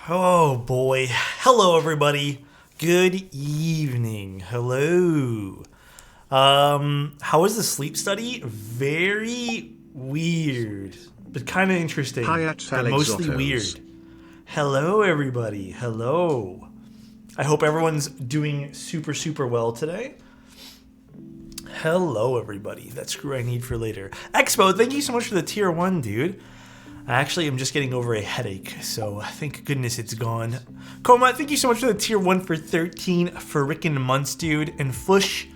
Oh boy. Hello everybody. Good evening. Hello. How was the sleep study? Very weird, but kind of interesting. Hi at But mostly Alexotos. weird. Hello everybody. Hello. I hope everyone's doing super well today. Hello everybody. That screw I need for later. Expo, thank you so much for the tier 1, dude. I actually am just getting over a headache, so thank goodness it's gone. Koma, thank you so much for the tier 1 for 13 frickin' months, dude. And Fush,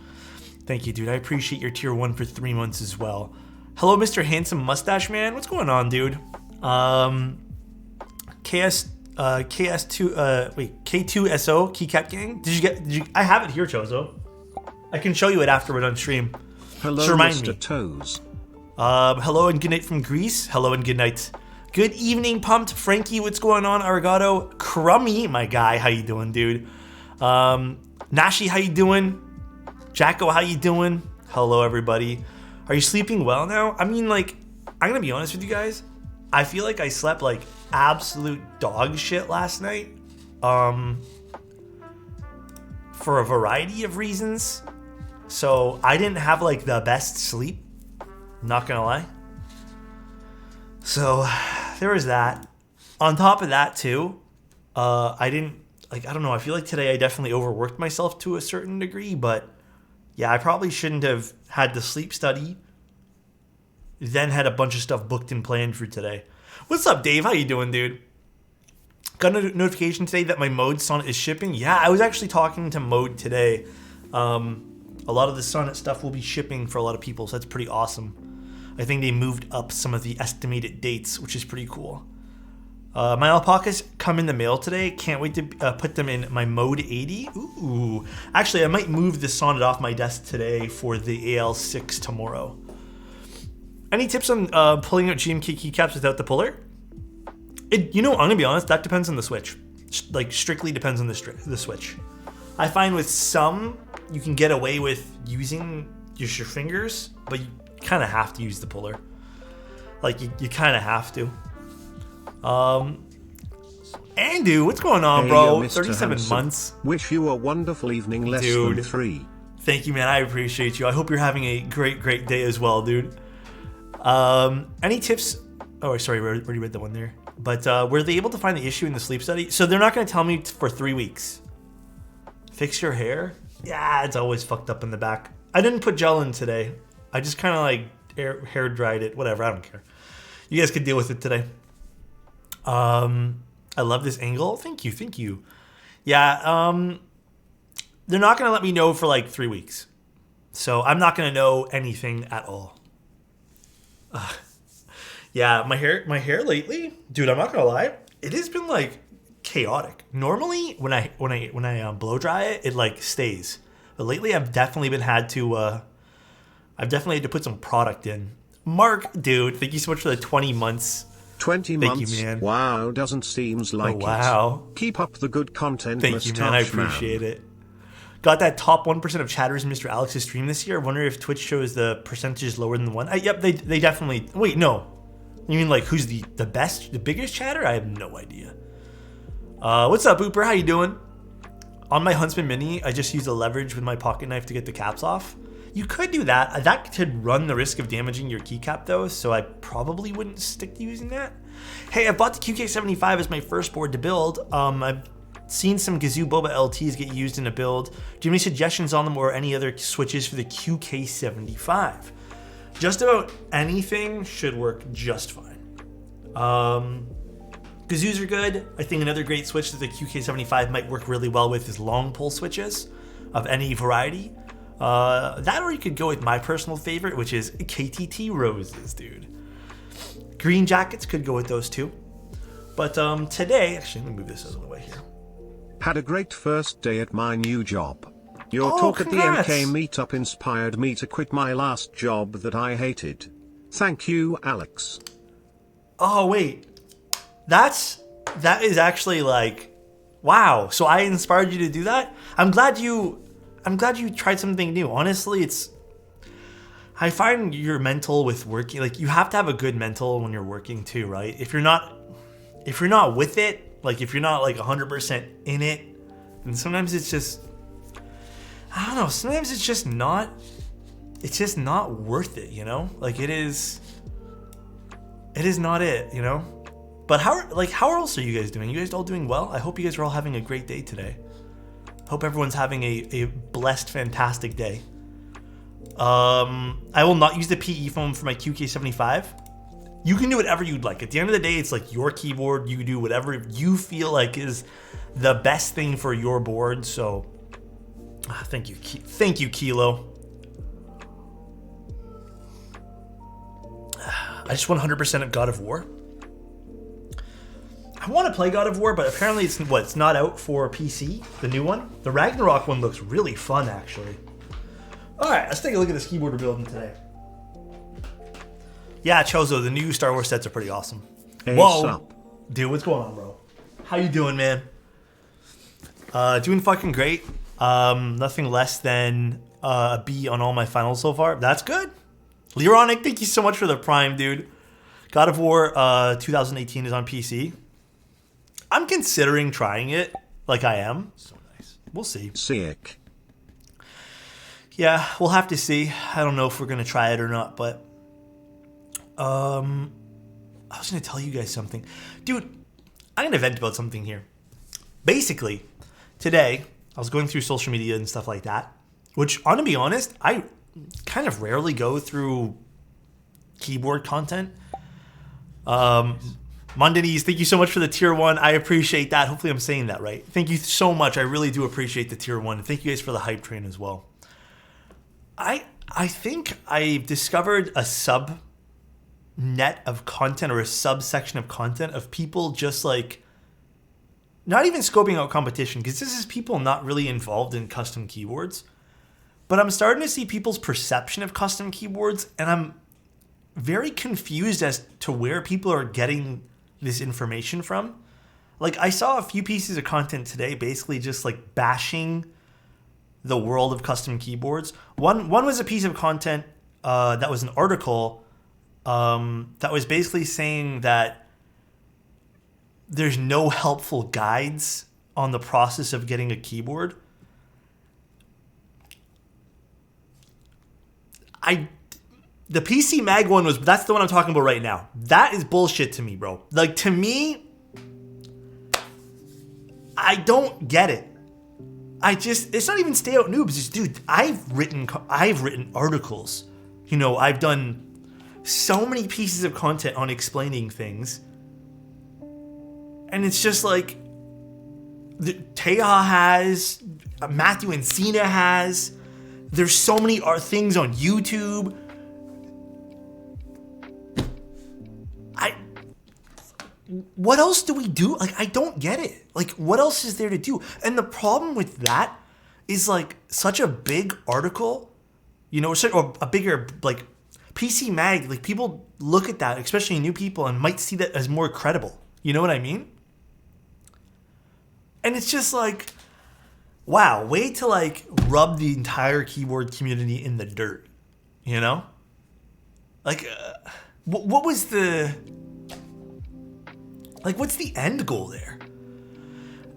thank you, dude. I appreciate your tier 1 for 3 months as well. Hello, Mr. Handsome Mustache Man. What's going on, dude? K2SO, Keycap Gang. Did you, I have it here, Chozo. I can show you it afterward on stream. Hello, just remind Mr. me. Toes. Hello and good night from Greece. Hello and good night. Good evening, Pumped. Frankie, what's going on? Arigato. Crummy, my guy. How you doing, dude? Nashi, how you doing? Jacko, how you doing? Hello, everybody. Are you sleeping well now? I mean, like, I'm gonna be honest with you guys. I feel like I slept like absolute dog shit last night. For a variety of reasons. So I didn't have like the best sleep. Not gonna lie. So there was that. On top of that too, I don't know, I feel like today I definitely overworked myself to a certain degree, but yeah, I probably shouldn't have had the sleep study, then had a bunch of stuff booked and planned for today. What's up, Dave? How you doing, dude? Got a notification today that my Mode Sonnet is shipping. Yeah, I was actually talking to Mode today. A lot of the Sonnet stuff will be shipping for a lot of people, so that's pretty awesome. I think they moved up some of the estimated dates, which is pretty cool. My alpacas come in the mail today. Can't wait to put them in my Mode 80. Ooh. Actually, I might move the Sonnet off my desk today for the AL6 tomorrow. Any tips on pulling out GMK keycaps without the puller? I'm going to be honest, that depends on the switch. Like, strictly depends on the switch. I find with some, you can get away with using just your fingers, but you kind of have to use the puller. Like, you kind of have to. Andu, what's going on, Hey, bro? Mr. 37 Handsome. months. Wish you a wonderful evening, less Dude. than 3. Thank you, man. I appreciate you. I hope you're having a great day as well, dude. Any tips? Oh, sorry, we already read the one there. But were they able to find the issue in the sleep study? So they're not going to tell me for 3 weeks. Fix your hair? Yeah, it's always fucked up in the back. I didn't put gel in today. I just kind of like hair dried it. Whatever, I don't care. You guys could deal with it today. I love this angle. Thank you. Yeah, they're not going to let me know for like 3 weeks. So I'm not going to know anything at all. Yeah, my hair lately, dude, I'm not going to lie. It has been like chaotic. Normally when I blow dry it, it like stays. But lately I've definitely had to put some product in. Mark, dude, thank you so much for the 20 months. 20 Thank months? you, man. Wow, doesn't seems like Oh, wow. it. Keep up the good content, Thank you, man. I appreciate it. Got that top 1% of chatters in Mr. Alex's stream this year. I wonder if Twitch shows the percentages lower than 1. Yep, they definitely. Wait, no. You mean like who's the best, the biggest chatter? I have no idea. What's up, Ooper? How you doing? On my Huntsman Mini, I just use a leverage with my pocket knife to get the caps off. You could do that. That could run the risk of damaging your keycap though, so I probably wouldn't stick to using that. Hey, I bought the QK75 as my first board to build. I've seen some Gazoo Boba LTs get used in a build. Do you have any suggestions on them or any other switches for the QK75? Just about anything should work just fine. Gazoos are good. I think another great switch that the QK75 might work really well with is long pull switches of any variety. That or you could go with my personal favorite, which is KTT Roses, dude. Green Jackets could go with those too. But today, actually, let me move this out of the way here. Had a great first day at my new job. Your Oh, talk congrats. at the MK meetup inspired me to quit my last job that I hated. Thank you, Alex. Oh wait, that is actually like, wow. So I inspired you to do that. I'm glad you tried something new. Honestly, I find your mental with working, like you have to have a good mental when you're working too, right? If you're not with it, Like if you're not like 100% in it, then sometimes it's just, I don't know, sometimes it's just not worth it, you know? Like it is not it, you know? But how else are you guys doing? You guys all doing well? I hope you guys are all having a great day today. Hope everyone's having a blessed, fantastic day. I will not use the PE foam for my QK75. You can do whatever you'd like. At the end of the day, it's like your keyboard. You do whatever you feel like is the best thing for your board. So, thank you, Kilo. I just want 100% of God of War. I want to play God of War, but apparently it's not out for PC, the new one. The Ragnarok one looks really fun, actually. All right, let's take a look at this keyboard we're building today. Yeah, Chozo, the new Star Wars sets are pretty awesome. Hey, whoa. sup? Dude, what's going on, bro? How you doing, man? Doing fucking great. Nothing less than a B on all my finals so far. That's good. Leronic, thank you so much for the Prime, dude. God of War 2018 is on PC. I'm considering trying it, like I am. So nice. We'll see. Sick. Yeah, we'll have to see. I don't know if we're going to try it or not, but I was going to tell you guys something. Dude, I'm going to vent about something here. Basically, today, I was going through social media and stuff like that, which, to be honest, I kind of rarely go through keyboard content. Mondanese, thank you so much for the tier 1. I appreciate that. Hopefully I'm saying that right. Thank you so much. I really do appreciate the tier 1. Thank you guys for the hype train as well. I think I've discovered a subnet of content or a subsection of content of people just like not even scoping out competition, because this is people not really involved in custom keyboards. But I'm starting to see people's perception of custom keyboards, and I'm very confused as to where people are getting this information from. Like, I saw a few pieces of content today basically just like bashing the world of custom keyboards. One was a piece of content that was an article that was basically saying that there's no helpful guides on the process of getting a keyboard. The PC Mag one that's the one I'm talking about right now. That is bullshit to me, bro. Like, to me, I don't get it. It's not even stay out noobs. It's, dude, I've written articles. You know, I've done so many pieces of content on explaining things. And it's just like, Teja has, Matthew and Cena has. There's so many things on YouTube. What else do we do? Like, I don't get it. Like, what else is there to do? And the problem with that is, like, such a big article, you know, or a bigger, like, PC Mag, like, people look at that, especially new people, and might see that as more credible. You know what I mean? And it's just like, wow, way to, like, rub the entire keyboard community in the dirt, you know? Like, what was the... Like, what's the end goal there?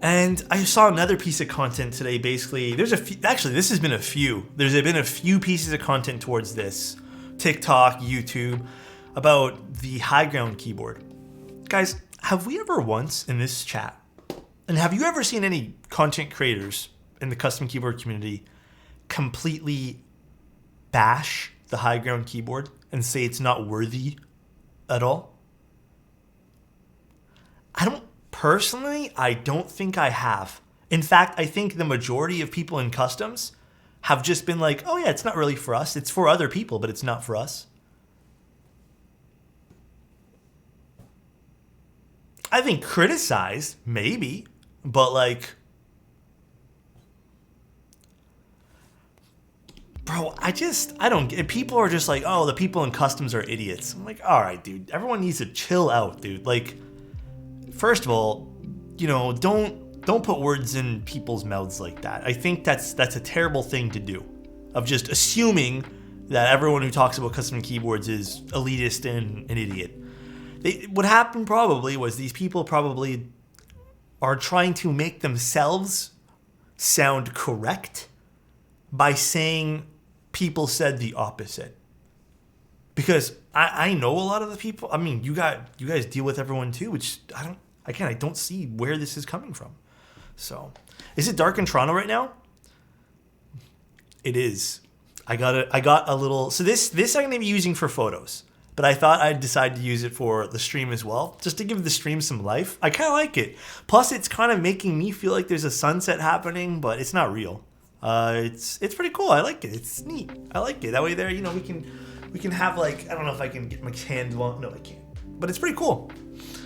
And I saw another piece of content today, basically. There's a few, actually, this has been a few. There's been a few pieces of content towards this. TikTok, YouTube, about the high ground keyboard. Guys, have we ever once in this chat, and have you ever seen any content creators in the custom keyboard community completely bash the high ground keyboard and say it's not worthy at all? I don't think I have. In fact, I think the majority of people in customs have just been like, oh yeah, it's not really for us. It's for other people, but it's not for us. I think criticize, maybe, but like, bro, I don't get it. People are just like, oh, the people in customs are idiots. I'm like, all right, dude, everyone needs to chill out, dude. Like, first of all, you know, don't put words in people's mouths like that. I think that's a terrible thing to do, of just assuming that everyone who talks about custom keyboards is elitist and an idiot. What happened probably was these people probably are trying to make themselves sound correct by saying people said the opposite. Because I know a lot of the people. I mean, you guys deal with everyone too, which I don't see where this is coming from. So, is it dark in Toronto right now? It is. I got a little. So this I'm gonna be using for photos, but I thought I'd decide to use it for the stream as well, just to give the stream some life. I kind of like it. Plus, it's kind of making me feel like there's a sunset happening, but it's not real. It's pretty cool. I like it. It's neat. I like it. That way, there, we can have like, I don't know if I can get my hand on. No, I can't. But it's pretty cool.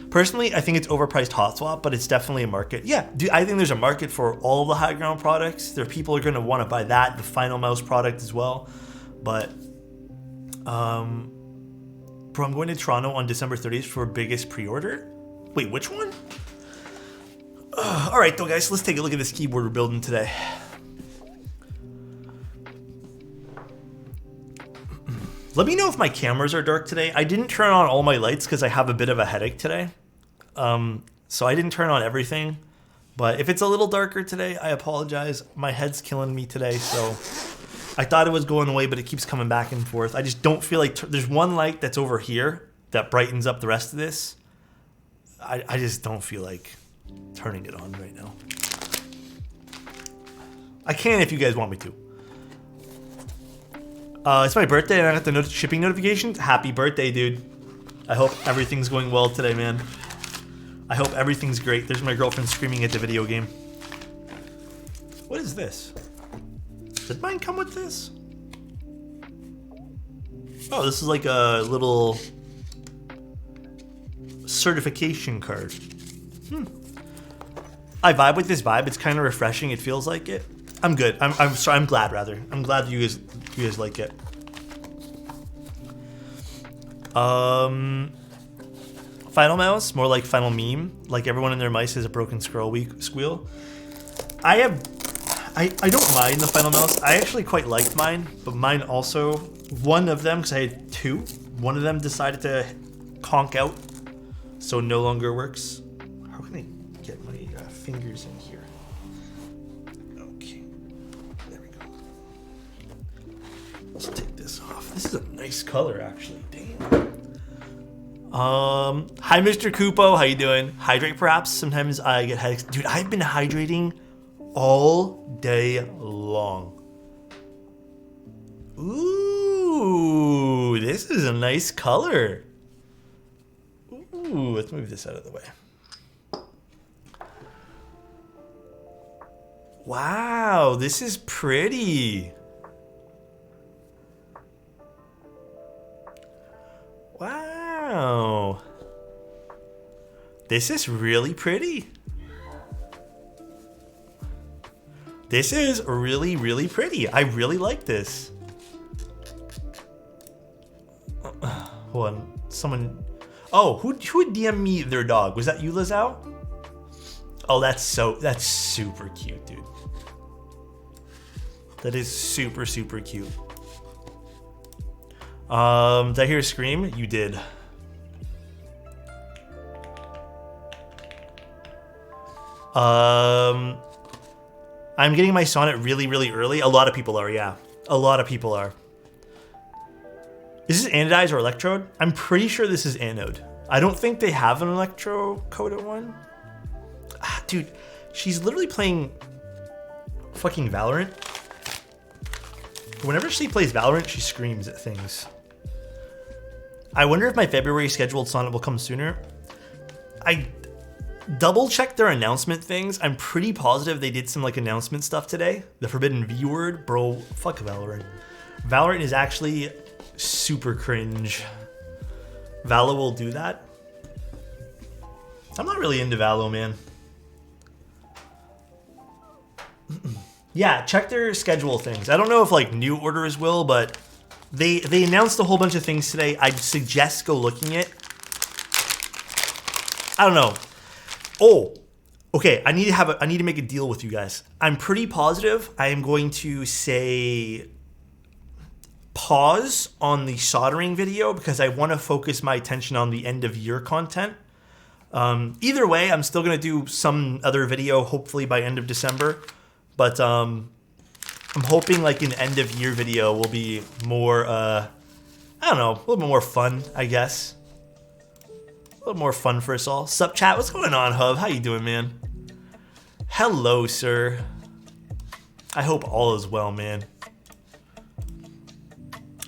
Personally, I think it's overpriced hot swap, but it's definitely a market. Yeah, I think there's a market for all the high ground products. There are people who are going to want to buy that, the Final Mouse product as well. But, I'm going to Toronto on December 30th for biggest pre-order. Wait, which one? All right, though, guys, let's take a look at this keyboard we're building today. Let me know if my cameras are dark today. I didn't turn on all my lights because I have a bit of a headache today. So I didn't turn on everything. But if it's a little darker today, I apologize. My head's killing me today, so I thought it was going away, but it keeps coming back and forth. I just don't feel like... There's one light that's over here that brightens up the rest of this. I just don't feel like turning it on right now. I can if you guys want me to. It's my birthday and I got the shipping notifications. Happy birthday, dude. I hope everything's going well today, man. I hope everything's great. There's my girlfriend screaming at the video game. What is this? Did mine come with this? Oh, this is like a little certification card. I vibe with this vibe. It's kind of refreshing. It feels like it. I'm good. I'm sorry. I'm glad, rather. I'm glad you guys like it. Final Mouse, more like Final Meme. Like everyone in their mice has a broken squeal. I don't mind the Final Mouse. I actually quite liked mine, but mine also, one of them, because I had two, one of them decided to conk out, so no longer works. How can I get my fingers in here? Okay, there we go. Let's take this off. This is a nice color, actually. Damn. Hi, Mr. Kupo. How you doing? Hydrate, perhaps. Sometimes I get headaches. Dude, I've been hydrating all day long. Ooh, this is a nice color. Ooh, let's move this out of the way. Wow, this is pretty. Wow. This is really pretty. This is really, really pretty. I really like this. Hold on. Someone... Oh, who DM'd me their dog? Was that you, Lizao? Oh, that's super cute, dude. That is super, super cute. Did I hear a scream? You did. I'm getting my sonnet really, really early. A lot of people are, yeah. A lot of people are. Is this anodized or electrode? I'm pretty sure this is anode. I don't think they have an electro-coated one. Ah, dude, she's literally playing fucking Valorant. Whenever she plays Valorant, she screams at things. I wonder if my February scheduled sonnet will come sooner. I double-checked their announcement things. I'm pretty positive they did some like announcement stuff today. The forbidden V word, bro. Fuck Valorant. Valorant is actually super cringe. Valo will do that. I'm not really into Valo, man. Yeah, check their schedule things. I don't know if like new orders will, but they announced a whole bunch of things today. I'd suggest go looking at. I don't know. Oh, okay. I need to make a deal with you guys. I'm pretty positive I am going to say pause on the soldering video because I want to focus my attention on the end of year content. Either way, I'm still going to do some other video, hopefully by end of December. But I'm hoping like an end of year video will be more, I don't know, a little bit more fun, I guess. A little more fun for us all. Sup, chat? What's going on, Hub? How you doing, man? Hello, sir. I hope all is well, man.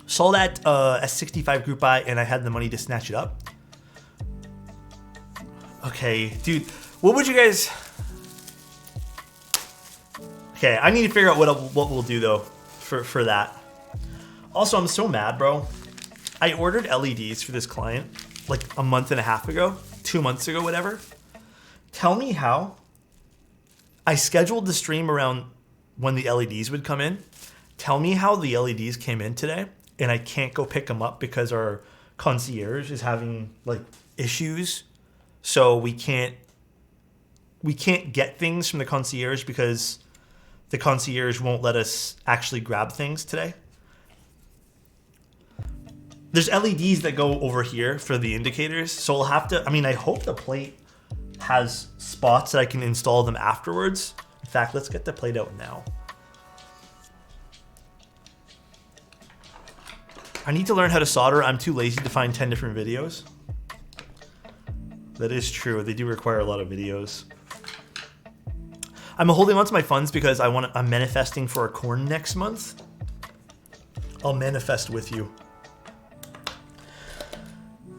Saw that S65 group buy, and I had the money to snatch it up. Okay, dude, what would you guys... Okay, I need to figure out what we'll do, though, for that. Also, I'm so mad, bro. I ordered LEDs for this client, like a month and a half ago, 2 months ago, whatever. Tell me how. I scheduled the stream around when the LEDs would come in. Tell me how the LEDs came in today, and I can't go pick them up because our concierge is having like issues. So we can't get things from the concierge because the concierge won't let us actually grab things today. There's LEDs that go over here for the indicators, so we'll have to, I mean, I hope the plate has spots that I can install them afterwards. In fact, let's get the plate out now. I need to learn how to solder. I'm too lazy to find 10 different videos. That is true. They do require a lot of videos. I'm holding on to my funds because I'm manifesting for a corn next month. I'll manifest with you.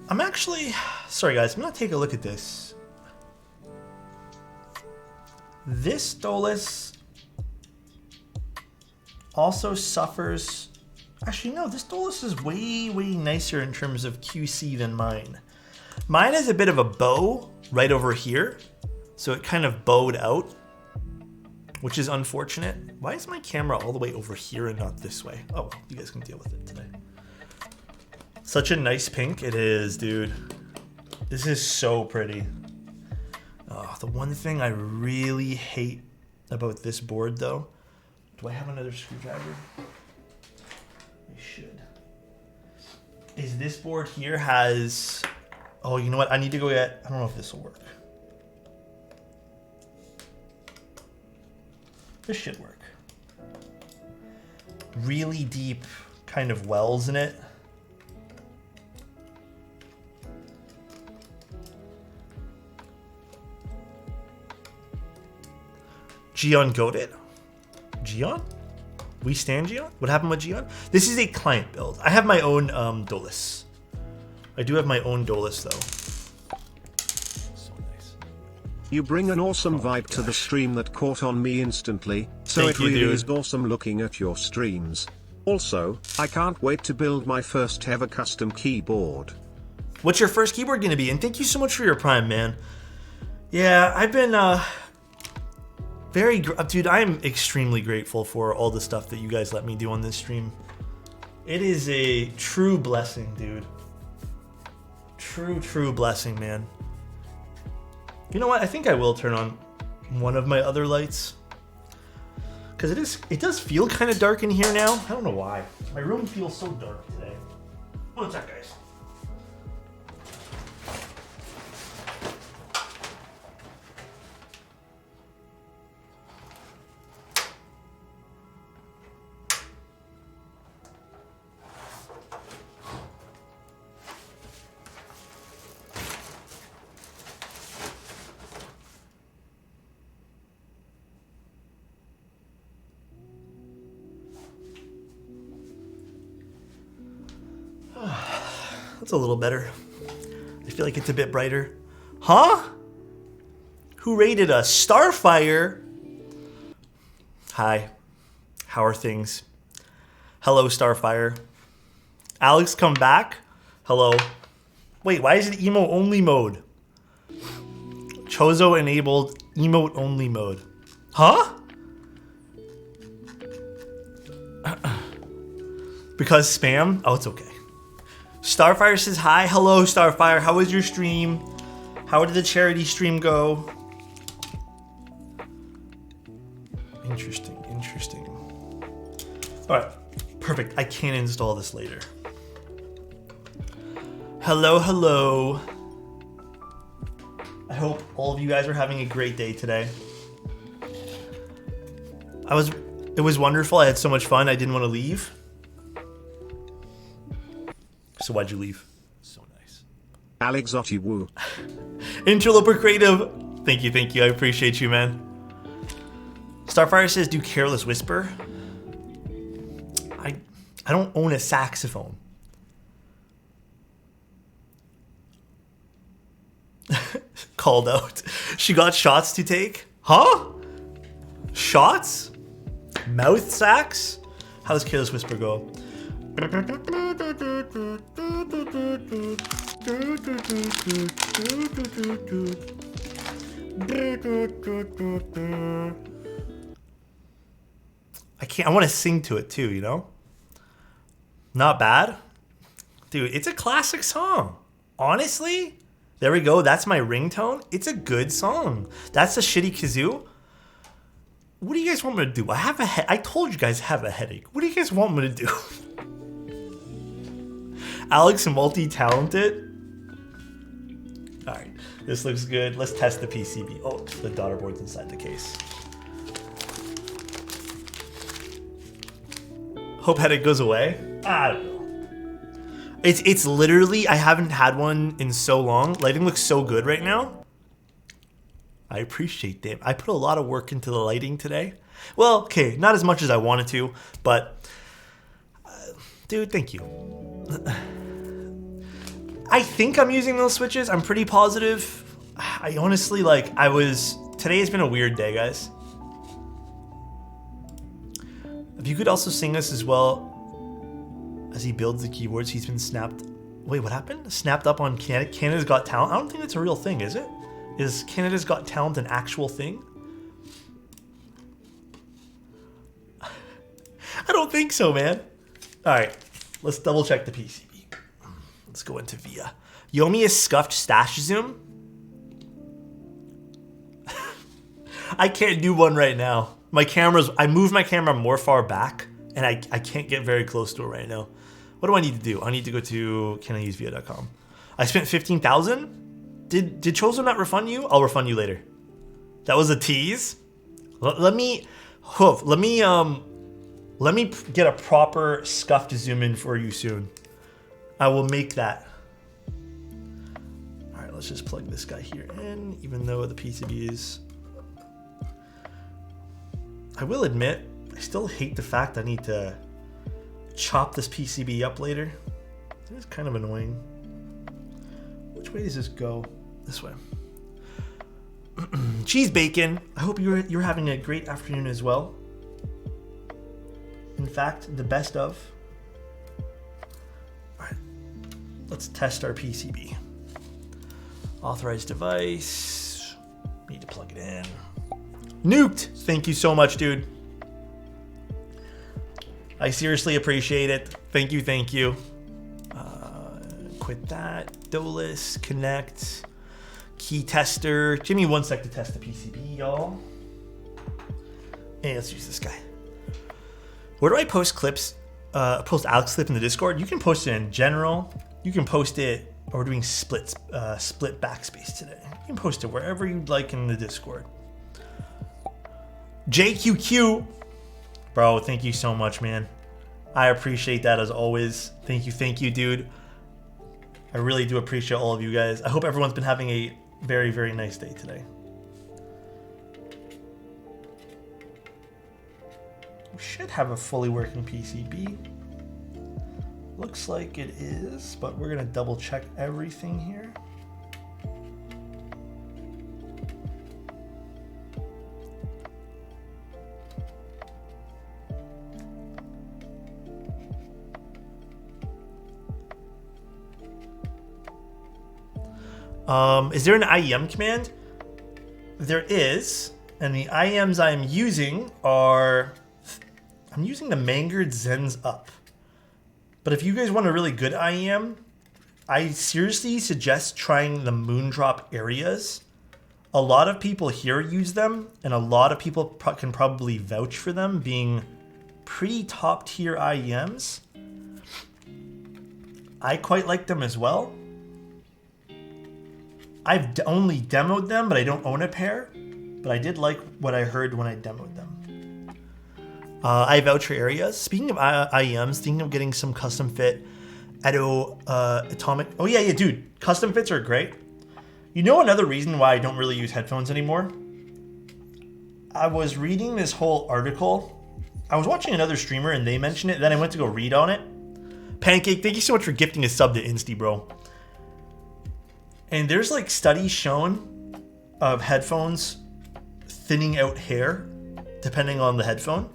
I'm actually, sorry guys, I'm gonna take a look at this. This Dolice also suffers, actually no, this Dolice is way nicer in terms of QC than mine. Mine has a bit of a bow right over here, so it kind of bowed out, which is unfortunate. Why is my camera all the way over here and not this way? Oh, well, you guys can deal with it today. Such a nice pink it is, dude. This is so pretty. Oh, the one thing I really hate about this board, though, do I have another screwdriver? I should. Is this board here has... Oh, you know what? I need to go get... I don't know if this will work. This should work. Really deep kind of wells in it. Gion goated? Gion? We stand Gion? What happened with Gion? This is a client build. I have my own Dolice. I do have my own Dolice though. So nice. You bring an awesome vibe to the stream that caught on me instantly, so Thank it you, really dude. is awesome looking at your streams. Also, I can't wait to build my first ever custom keyboard. What's your first keyboard gonna be? And thank you so much for your Prime, man. Yeah, I've been dude, I am extremely grateful for all the stuff that you guys let me do on this stream. It is a true blessing, dude. True blessing, man. You know what? I think I will turn on one of my other lights. Because it does feel kind of dark in here now. I don't know why. My room feels so dark today. One sec, guys. That's a little better. I feel like it's a bit brighter. Huh? Who rated us? Starfire? Hi. How are things? Hello, Starfire. Alex, come back? Hello. Wait, why is it emote only mode? Chozo enabled emote only mode. Huh? Because spam? Oh, it's okay. Starfire says hi. Hello, Starfire. How was your stream? How did the charity stream go? Interesting. All right, perfect. I can install this later. Hello. hope all of you guys are having a great day today. It was wonderful. I had so much fun. I didn't want to leave. So why'd you leave? So nice. Alexotos woo. Interloper Creative. Thank you. I appreciate you, man. Starfire says, do Careless Whisper. I don't own a saxophone. Called out. She got shots to take? Huh? Shots? Mouth sax? How does Careless Whisper go? I want to sing to it too, you know? Not bad. Dude, it's a classic song. Honestly, there we go. That's my ringtone. It's a good song. That's a shitty kazoo. What do you guys want me to do? I told you guys I have a headache. What do you guys want me to do? Alex, multi-talented. All right, this looks good. Let's test the PCB. Oh, the daughter board's inside the case. Hope headache goes away. I don't know. It's literally, I haven't had one in so long. Lighting looks so good right now. I appreciate that. I put a lot of work into the lighting today. Well, okay, not as much as I wanted to, but dude, thank you. I think I'm using those switches. I'm pretty positive. I honestly, today has been a weird day, guys. If you could also sing us as well as he builds the keyboards, he's been snapped. Wait, what happened? Snapped up on Canada's Got Talent? I don't think that's a real thing, is it? Is Canada's Got Talent an actual thing? I don't think so, man. All right, let's double check the PCB. Let's go into VIA. Yomi is scuffed stash zoom. I can't do one right now. I moved my camera more far back, and I can't get very close to it right now. What do I need to do? I need to go to canausevia.com. I spent $15,000. Did Chozo not refund you? I'll refund you later. That was a tease. Let me get a proper scuffed zoom in for you soon. I will make that. All right, let's just plug this guy here in, even though the PCB is. I will admit, I still hate the fact I need to chop this PCB up later. It is kind of annoying. Which way does this go? This way. Cheese bacon. I hope you're having a great afternoon as well. In fact, the best of. All right, let's test our PCB. Authorized device. Need to plug it in. Nuked. Thank you so much, dude. I seriously appreciate it. Thank you. Quit that. Dolice, connect. Key tester. Give me 1 sec to test the PCB, y'all. And let's use this guy. Where do I post clips? Post Alex clip in the Discord? You can post it in general. You can post it, we're doing split backspace today. You can post it wherever you'd like in the Discord. JQQ. Bro, thank you so much, man. I appreciate that as always. Thank you, dude. I really do appreciate all of you guys. I hope everyone's been having a very, very nice day today. We should have a fully working PCB. Looks like it is, but we're gonna double check everything here. Is there an IEM command? There is, and the IEMs I'm using are, I'm using the Mangard Zens Up. But if you guys want a really good IEM, I seriously suggest trying the Moondrop areas. A lot of people here use them, and a lot of people can probably vouch for them being pretty top tier IEMs. I quite like them as well. only demoed them, but I don't own a pair. But I did like what I heard when I demoed them. I voucher areas. Speaking of IEMs, thinking of getting some custom fit Atomic. Oh yeah, dude. Custom fits are great. You know another reason why I don't really use headphones anymore? I was reading this whole article. I was watching another streamer and they mentioned it. Then I went to go read on it. Pancake, thank you so much for gifting a sub to Insty, bro. And there's like studies shown of headphones thinning out hair depending on the headphone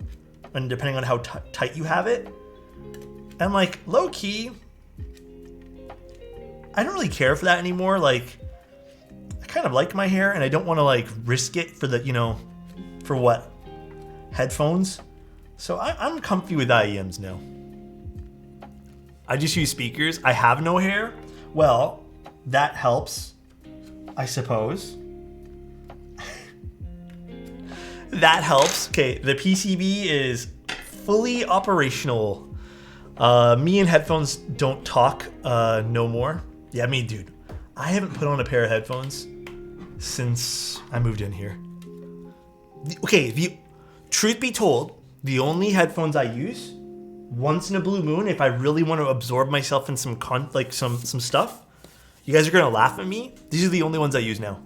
and depending on how tight you have it. And like low key, I don't really care for that anymore. Like I kind of like my hair and I don't want to like risk it for the, you know, for what? Headphones. So I'm comfy with IEMs now. I just use speakers. I have no hair. Well, that helps, I suppose. That helps. Okay, the PCB is fully operational. Me and headphones don't talk no more. Yeah, I mean, dude, I haven't put on a pair of headphones since I moved in here. Okay, the truth be told, the only headphones I use once in a blue moon, if I really want to absorb myself in some some stuff, you guys are gonna laugh at me. These are the only ones I use now.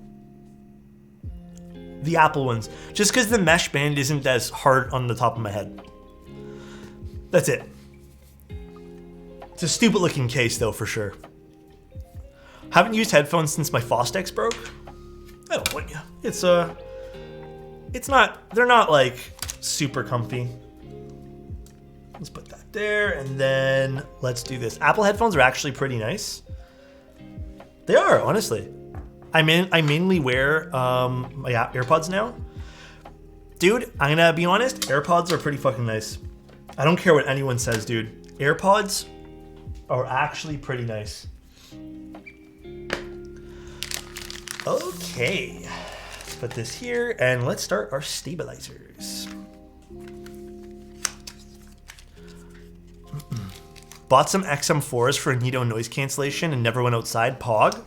The Apple ones, just because the mesh band isn't as hard on the top of my head. That's it. It's a stupid looking case though, for sure. Haven't used headphones since my Fostex broke. I don't blame you. It's not, they're not like super comfy. Let's put that there, and then let's do this. Apple headphones are actually pretty nice. They are, honestly. I mainly wear my AirPods now. Dude, I'm gonna be honest, AirPods are pretty fucking nice. I don't care what anyone says, dude. AirPods are actually pretty nice. Okay, let's put this here, and let's start our stabilizers. Bought some XM4s for Nito noise cancellation and never went outside. Pog.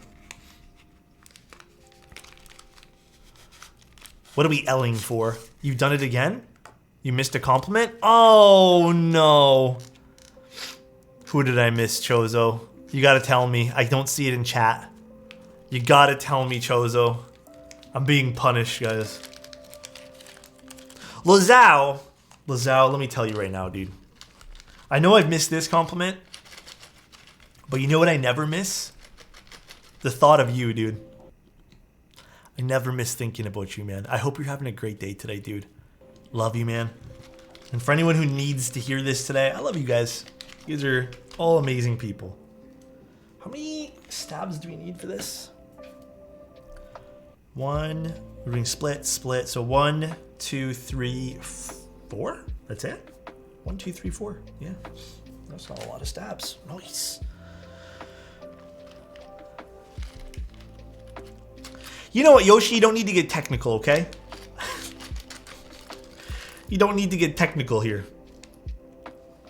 What are we L'ing for? You've done it again? You missed a compliment? Oh no. Who did I miss, Chozo? You gotta tell me. I don't see it in chat. You gotta tell me, Chozo. I'm being punished, guys. Lazao, let me tell you right now, dude. I know I've missed this compliment, but you know what I never miss? The thought of you, dude. I never miss thinking about you, man. I hope you're having a great day today, dude. Love you, man. And for anyone who needs to hear this today, I love you guys. You guys are all amazing people. How many stabs do we need for this? One. We're doing split. So 1, 2, 3, 4. That's it. 1, 2, 3, 4. Yeah, that's not a lot of stabs. Nice. You know what, Yoshi? You don't need to get technical, okay? You don't need to get technical here.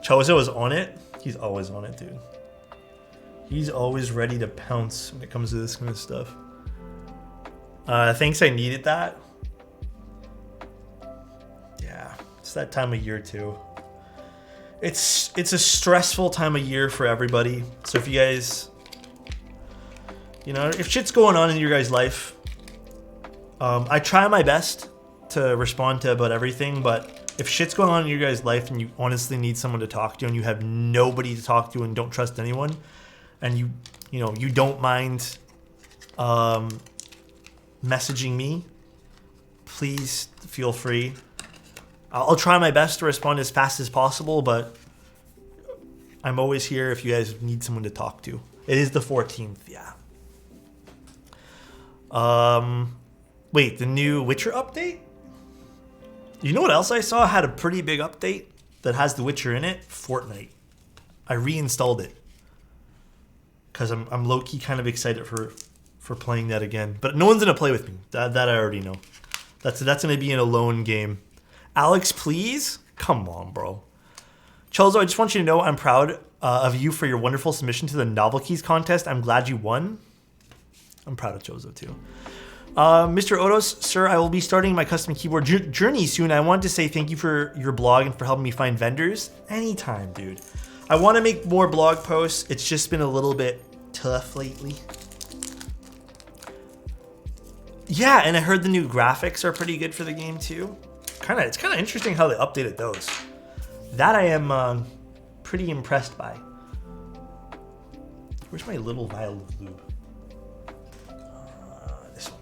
Chozo is on it. He's always on it, dude. He's always ready to pounce when it comes to this kind of stuff. Thanks, I needed that. Yeah, it's that time of year too. It's a stressful time of year for everybody. So if you guys, you know, if shit's going on in your guys' life, I try my best to respond to about everything, but if shit's going on in your guys' life and you honestly need someone to talk to and you have nobody to talk to and don't trust anyone, and you don't mind messaging me, please feel free. I'll try my best to respond as fast as possible, but I'm always here if you guys need someone to talk to. It is the 14th, yeah. Wait, the new Witcher update? You know what else I saw had a pretty big update that has The Witcher in it? Fortnite. I reinstalled it because I'm low-key kind of excited for playing that again. But no one's gonna play with me. That I already know. That's gonna be an alone game. Alex, please? Come on, bro. Chozo, I just want you to know I'm proud of you for your wonderful submission to the Novel Keys contest. I'm glad you won. I'm proud of Chozo too. Mr. Otos, sir, I will be starting my custom keyboard journey soon. I want to say thank you for your blog and for helping me find vendors. Anytime, dude. I want to make more blog posts. It's just been a little bit tough lately. Yeah, and I heard the new graphics are pretty good for the game too. It's kind of interesting how they updated those. That I am pretty impressed by. Where's my little vial of lube? This one.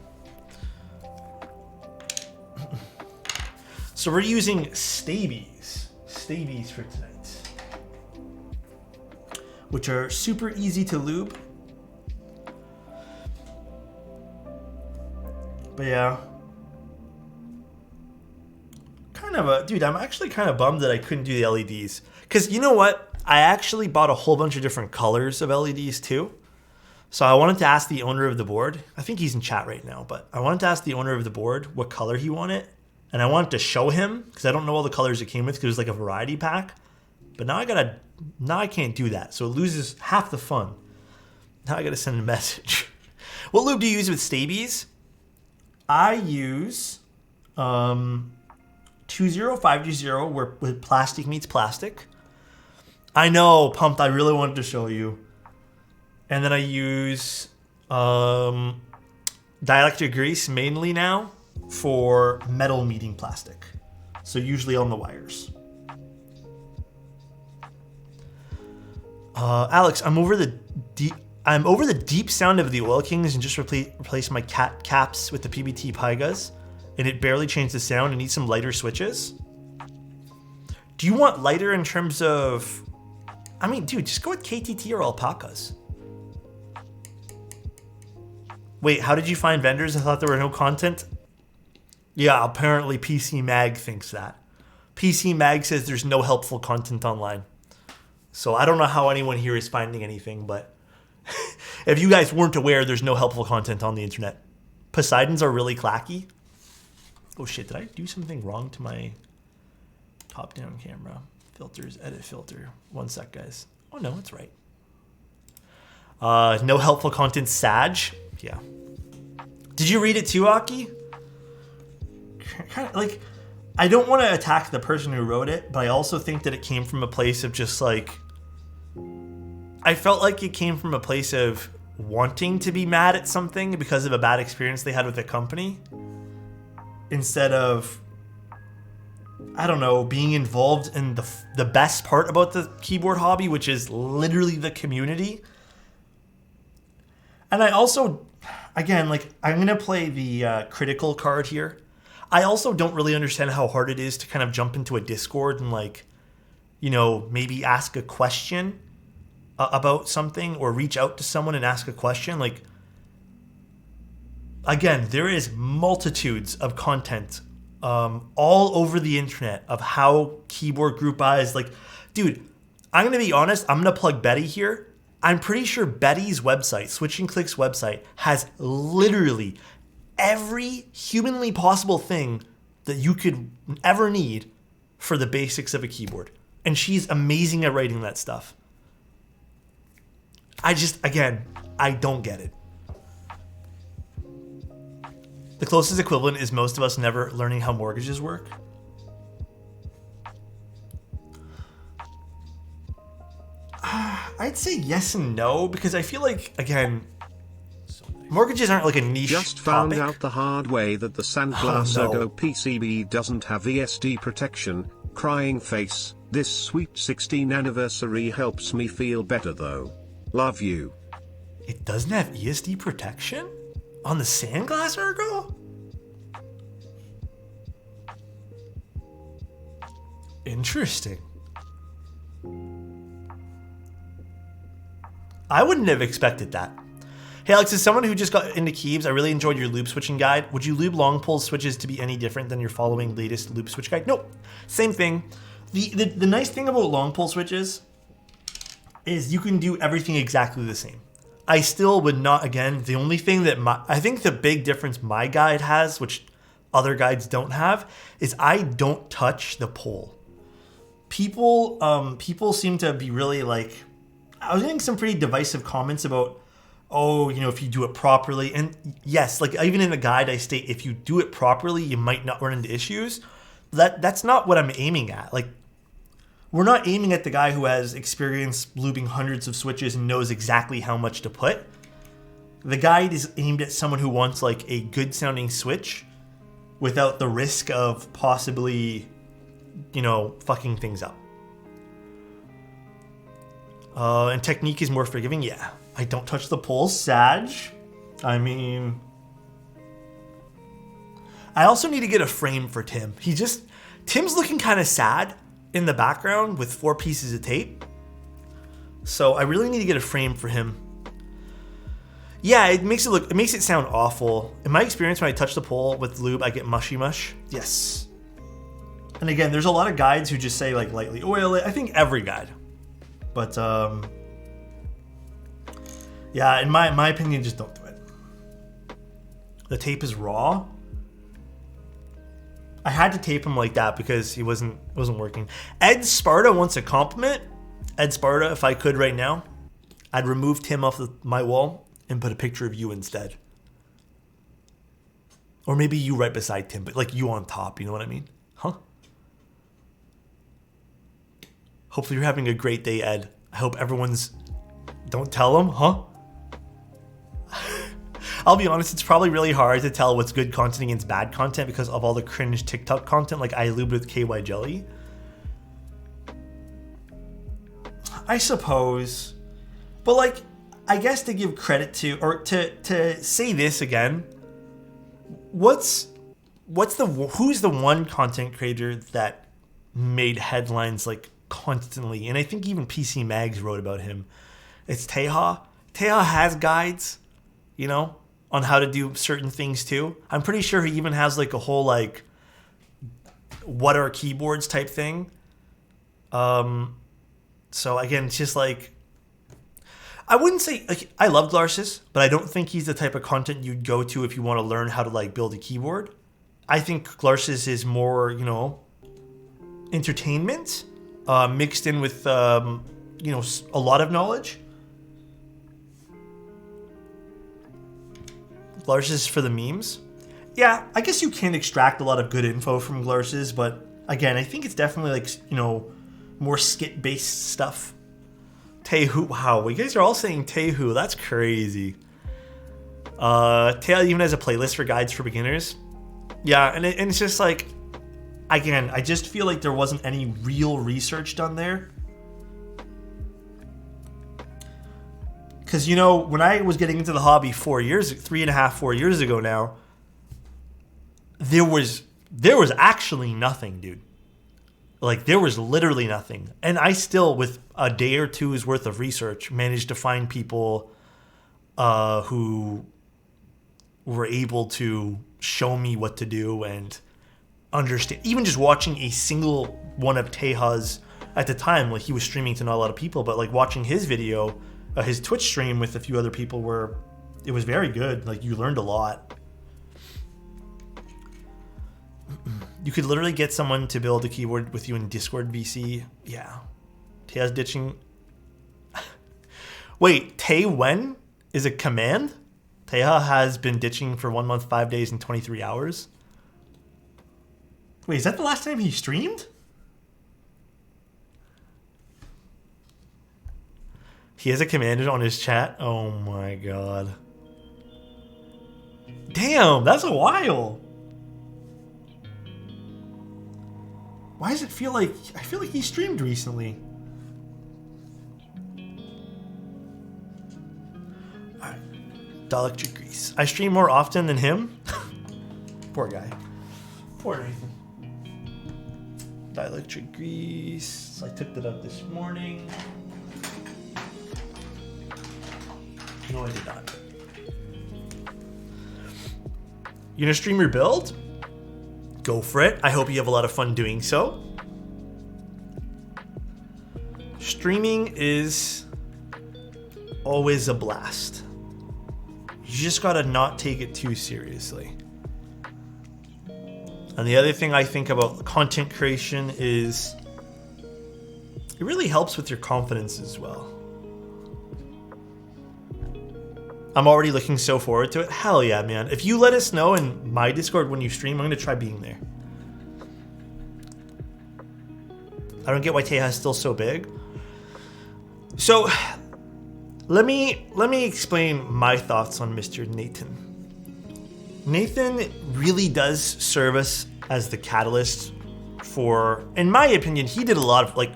So we're using Stabies for tonight, which are super easy to lube. But yeah, dude, I'm actually kind of bummed that I couldn't do the LEDs. Because you know what? I actually bought a whole bunch of different colors of LEDs too. So I wanted to ask the owner of the board. I think he's in chat right now, but I wanted to ask the owner of the board what color he wanted. And I wanted to show him, because I don't know all the colors it came with, because it was like a variety pack. But now I can't do that. So it loses half the fun. Now I gotta send a message. What lube do you use with Stabies? I use 20520 with plastic meets plastic. I know, Pumped, I really wanted to show you. And then I use dielectric grease mainly now for metal meeting plastic. So usually on the wires. Alex, I'm over the deep sound of the Oil Kings and just replace my cat caps with the PBT Pygas, and it barely changed the sound and needs some lighter switches. Do you want lighter in terms of... I mean, dude, just go with KTT or alpacas. Wait, how did you find vendors? I thought there were no content. Yeah, apparently PC Mag thinks that. PC Mag says there's no helpful content online. So I don't know how anyone here is finding anything, but if you guys weren't aware, there's no helpful content on the internet. Poseidons are really clacky. Oh shit, did I do something wrong to my top-down camera? Filters, edit filter. One sec, guys. Oh no, it's right. No helpful content, Sag. Yeah. Did you read it too, Aki? Kind of like, I don't want to attack the person who wrote it, but I also think that it came from a place of just like, I felt like it came from a place of wanting to be mad at something because of a bad experience they had with the company, instead of, I don't know, being involved in the best part about the keyboard hobby, which is literally the community. And I also, again, like, I'm going to play the critical card here. I also don't really understand how hard it is to kind of jump into a Discord and, like, you know, maybe ask a question about something, or reach out to someone and ask a question. Like, again, there is multitudes of content all over the internet of how keyboard group buys. Like, dude, I'm going to be honest. I'm going to plug Betty here. I'm pretty sure Betty's website, Switch and Click's website, has literally every humanly possible thing that you could ever need for the basics of a keyboard. And she's amazing at writing that stuff. Again, I don't get it. The closest equivalent is most of us never learning how mortgages work. I'd say yes and no, because I feel like, again, mortgages aren't like a niche Just found topic. out the hard way that the Sandglass Ergo PCB doesn't have ESD protection. Crying face. This sweet 16th anniversary helps me feel better though. Love you. It doesn't have ESD protection on the Sandglass Ergo? Interesting. I wouldn't have expected that. Hey Alex, as someone who just got into keys, I really enjoyed your loop switching guide. Would you lube long pull switches to be any different than your following latest loop switch guide? Nope, same thing. The nice thing about long pull switches is you can do everything exactly the same. I still would not, again, the only thing that I think the big difference my guide has, which other guides don't have, is I don't touch the pull. People seem to be really like, I was getting some pretty divisive comments about oh, you know, if you do it properly, and yes, like even in the guide I state, if you do it properly, you might not run into issues. That's not what I'm aiming at. Like, we're not aiming at the guy who has experience lubing hundreds of switches and knows exactly how much to put. The guide is aimed at someone who wants like a good sounding switch without the risk of possibly, you know, fucking things up. And technique is more forgiving. Yeah, I don't touch the poles, Sag. I mean, I also need to get a frame for Tim. Tim's looking kind of sad in the background with 4 pieces of tape. So I really need to get a frame for him. Yeah, it makes it sound awful. In my experience, when I touch the pole with lube, I get mushy mush. Yes. And again, there's a lot of guides who just say like lightly oil it. I think every guide. But yeah, in my opinion, just don't do it. The tape is raw. I had to tape him like that because he wasn't working. Ed Sparta wants a compliment. Ed Sparta, if I could right now, I'd remove Tim off my wall and put a picture of you instead. Or maybe you right beside Tim, but like you on top, you know what I mean? Huh? Hopefully you're having a great day, Ed. I hope everyone's... Don't tell them, huh? I'll be honest, it's probably really hard to tell what's good content against bad content because of all the cringe TikTok content like I lubed with KY Jelly. I suppose. But like, I guess to give credit to, or to say this again, who's the one content creator that made headlines like constantly? And I think even PC Mags wrote about him. It's Teja. Teja has guides, you know, on how to do certain things too. I'm pretty sure he even has like a whole like what are keyboards type thing. So again, it's just like, I wouldn't say like I love Glarsis, but I don't think he's the type of content you'd go to if you want to learn how to like build a keyboard. I think Glarsis is more, you know, entertainment mixed in with you know, a lot of knowledge. Glarsis for the memes. Yeah, I guess you can extract a lot of good info from Glarsis, but again, I think it's definitely like, you know, more skit-based stuff. Tehu, wow, you guys are all saying Tehu. That's crazy. Teja even has a playlist for guides for beginners. Yeah, and it's just like, again, I just feel like there wasn't any real research done there. Because, you know, when I was getting into the hobby 4 years ago now, there was actually nothing, dude. Like, there was literally nothing. And I still, with a day or two's worth of research, managed to find people who were able to show me what to do and understand. Even just watching a single one of Teja's, at the time, like, he was streaming to not a lot of people, but, like, watching his video, his Twitch stream with a few other people, it was very good. Like, you learned a lot. You could literally get someone to build a keyboard with you in Discord VC. Yeah. Teja's ditching. Wait, Tay when is a command? Teja has been ditching for 1 month, 5 days, and 23 hours. Wait, is that the last time he streamed? He has a command on his chat. Oh my god. Damn, that's a while. Why does it feel like... I feel like he streamed recently. Alright. Dielectric Grease. I stream more often than him. Poor guy. Poor Nathan. Dielectric Grease. I took that up this morning. No, I did not. You gonna stream your build? Go for it. I hope you have a lot of fun doing so. Streaming is always a blast. You just gotta not take it too seriously. And the other thing I think about content creation is it really helps with your confidence as well. I'm already looking so forward to it. Hell yeah, man. If you let us know in my Discord when you stream, I'm going to try being there. I don't get why Teja is still so big. So, let me explain my thoughts on Mr. Nathan. Nathan really does serve us as the catalyst for, in my opinion, he did a lot of, like,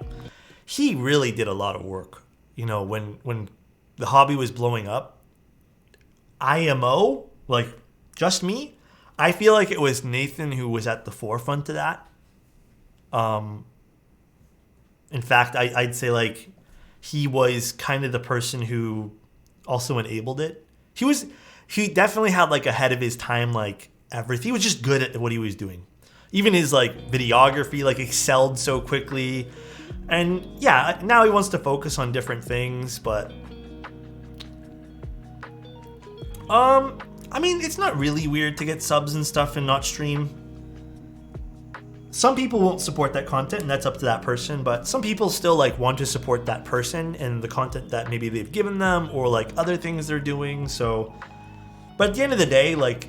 he really did a lot of work. You know, when the hobby was blowing up, IMO, like, just me, I feel like it was Nathan who was at the forefront of that. In fact, I'd say, like, he was kind of the person who also enabled it. He definitely had, like, ahead of his time, like, everything. He was just good at what he was doing. Even his, like, videography, like, excelled so quickly. And, yeah, now he wants to focus on different things, but... I mean, it's not really weird to get subs and stuff and not stream. Some people won't support that content, and that's up to that person, but some people still, like, want to support that person and the content that maybe they've given them or, like, other things they're doing, so... But at the end of the day, like...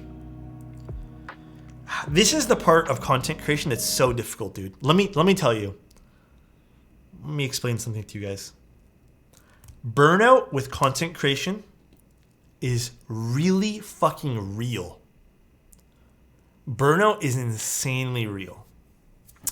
This is the part of content creation that's so difficult, dude. Let me tell you. Let me explain something to you guys. Burnout with content creation is really fucking real. Burnout is insanely real.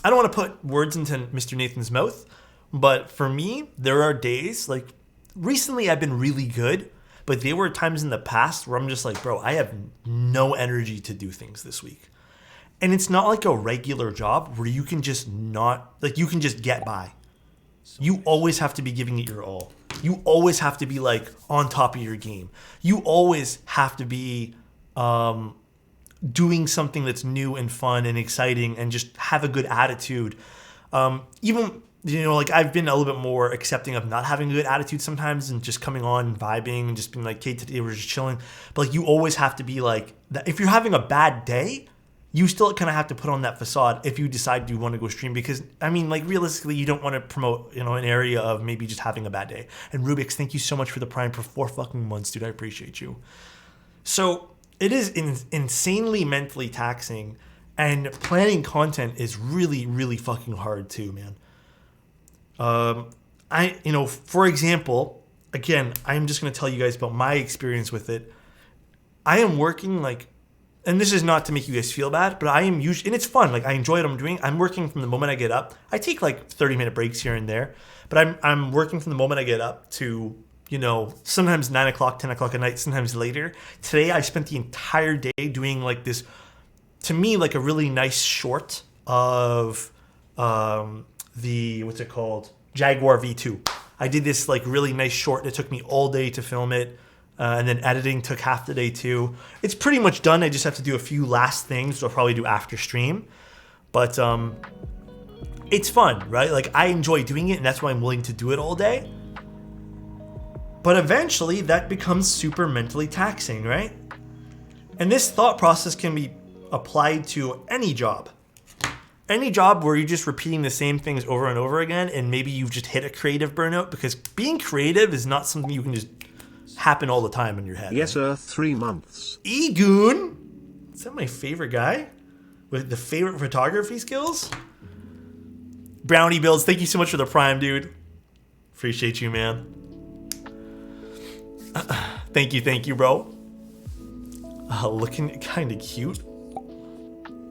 I don't want to put words into Mr. Nathan's mouth, but for me, there are days, like, recently I've been really good, but there were times in the past where I'm just like, bro, I have no energy to do things this week. And it's not like a regular job where you can just not, like, you can just get by. You always have to be giving it your all. You always have to be, like, on top of your game. You always have to be doing something that's new and fun and exciting and just have a good attitude. Even, you know, like, I've been a little bit more accepting of not having a good attitude sometimes and just coming on and vibing and just being like, okay, today we're just chilling. But, like, you always have to be like, that. If you're having a bad day, you still kind of have to put on that facade if you decide you want to go stream, because, I mean, like, realistically, you don't want to promote, you know, an area of maybe just having a bad day. And Rubik's, thank you so much for the Prime for 4 fucking months, dude. I appreciate you. So it is insanely mentally taxing, and planning content is really, really fucking hard too, man. You know, for example, again, I'm just going to tell you guys about my experience with it. I am working, like, and this is not to make you guys feel bad, but I am usually, and it's fun. Like, I enjoy what I'm doing. I'm working from the moment I get up. I take, like, 30-minute breaks here and there, but I'm working from the moment I get up to, you know, sometimes 9 o'clock, 10 o'clock at night, sometimes later. Today, I spent the entire day doing, like, this, to me, like, a really nice short of the, what's it called? Jaguar V2. I did this, like, really nice short. It took me all day to film it. And then editing took half the day too. It's pretty much done. I just have to do a few last things, which I'll probably do after stream. But it's fun, right? Like, I enjoy doing it, and that's why I'm willing to do it all day. But eventually, that becomes super mentally taxing, right? And this thought process can be applied to any job. Any job where you're just repeating the same things over and over again, and maybe you've just hit a creative burnout, because being creative is not something you can just happen all the time in your head. Yes, sir. 3 months. Egoon? Is that my favorite guy? With the favorite photography skills? Brownie Builds, thank you so much for the Prime, dude. Appreciate you, man. Thank you, bro. Looking kind of cute.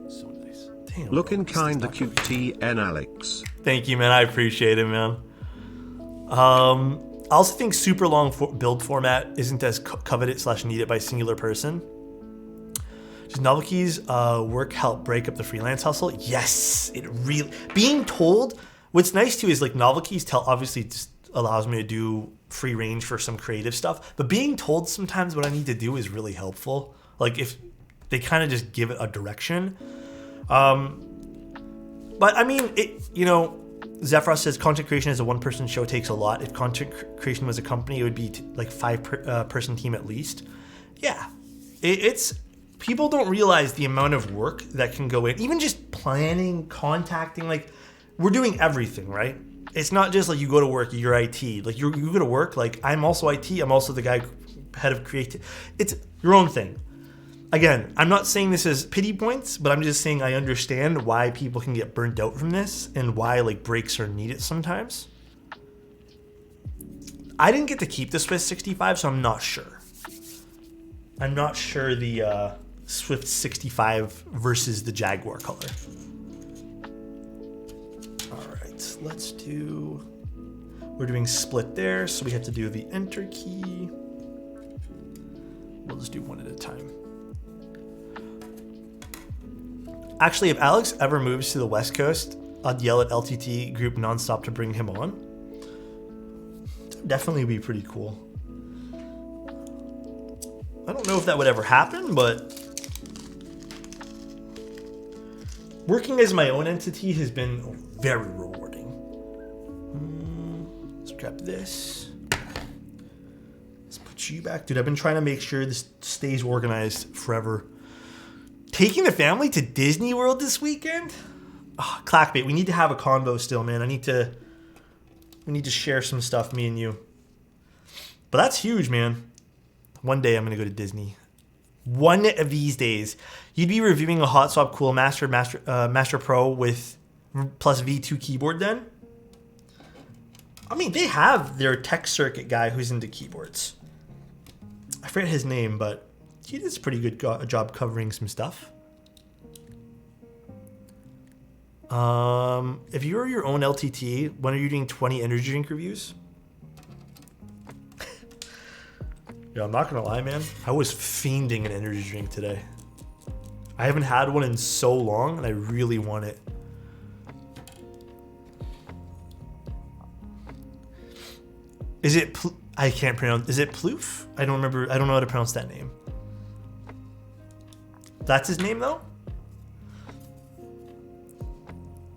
So nice. Damn. Looking kind of cute, TN Alex. Thank you, man. I appreciate it, man. I also think super long build format isn't as coveted / needed by a singular person. Does Novelty's work help break up the freelance hustle? Yes, it really. Being told, what's nice too is, like, Novelty's obviously just allows me to do free range for some creative stuff, but being told sometimes what I need to do is really helpful. Like, if they kind of just give it a direction. But I mean, it, you know, Zephyros says content creation as a one-person show takes a lot. If content creation was a company, it would be like 5-person team at least. Yeah, it's people don't realize the amount of work that can go in. Even just planning, contacting, like, we're doing everything, right? It's not just like you go to work, you're IT. Like, you go to work, like, I'm also IT. I'm also the guy head of creative. It's your own thing. Again, I'm not saying this is pity points, but I'm just saying I understand why people can get burnt out from this and why like breaks are needed sometimes. I didn't get to keep the Swift 65, so I'm not sure. I'm not sure the Swift 65 versus the Jaguar color. All right, let's do... We're doing split there, so we have to do the enter key. We'll just do one at a time. Actually, if Alex ever moves to the West Coast, I'd yell at LTT group nonstop to bring him on. That'd definitely be pretty cool. I don't know if that would ever happen, but working as my own entity has been very rewarding. Let's grab this. Let's put you back. Dude, I've been trying to make sure this stays organized forever. Taking the family to Disney World this weekend? Oh, Clackbait, we need to have a convo still, man. We need to share some stuff, me and you. But that's huge, man. One day I'm going to go to Disney. One of these days. You'd be reviewing a Hot Swap Cool Master Pro with plus V2 keyboard then? I mean, they have their tech circuit guy who's into keyboards. I forget his name, but he does a pretty good job covering some stuff. If you were your own LTT, when are you doing 20 energy drink reviews? Yeah, I'm not gonna lie, man. I was fiending an energy drink today. I haven't had one in so long, and I really want it. Is it? I can't pronounce. Is it Plouf? I don't remember. I don't know how to pronounce that name. That's his name, though.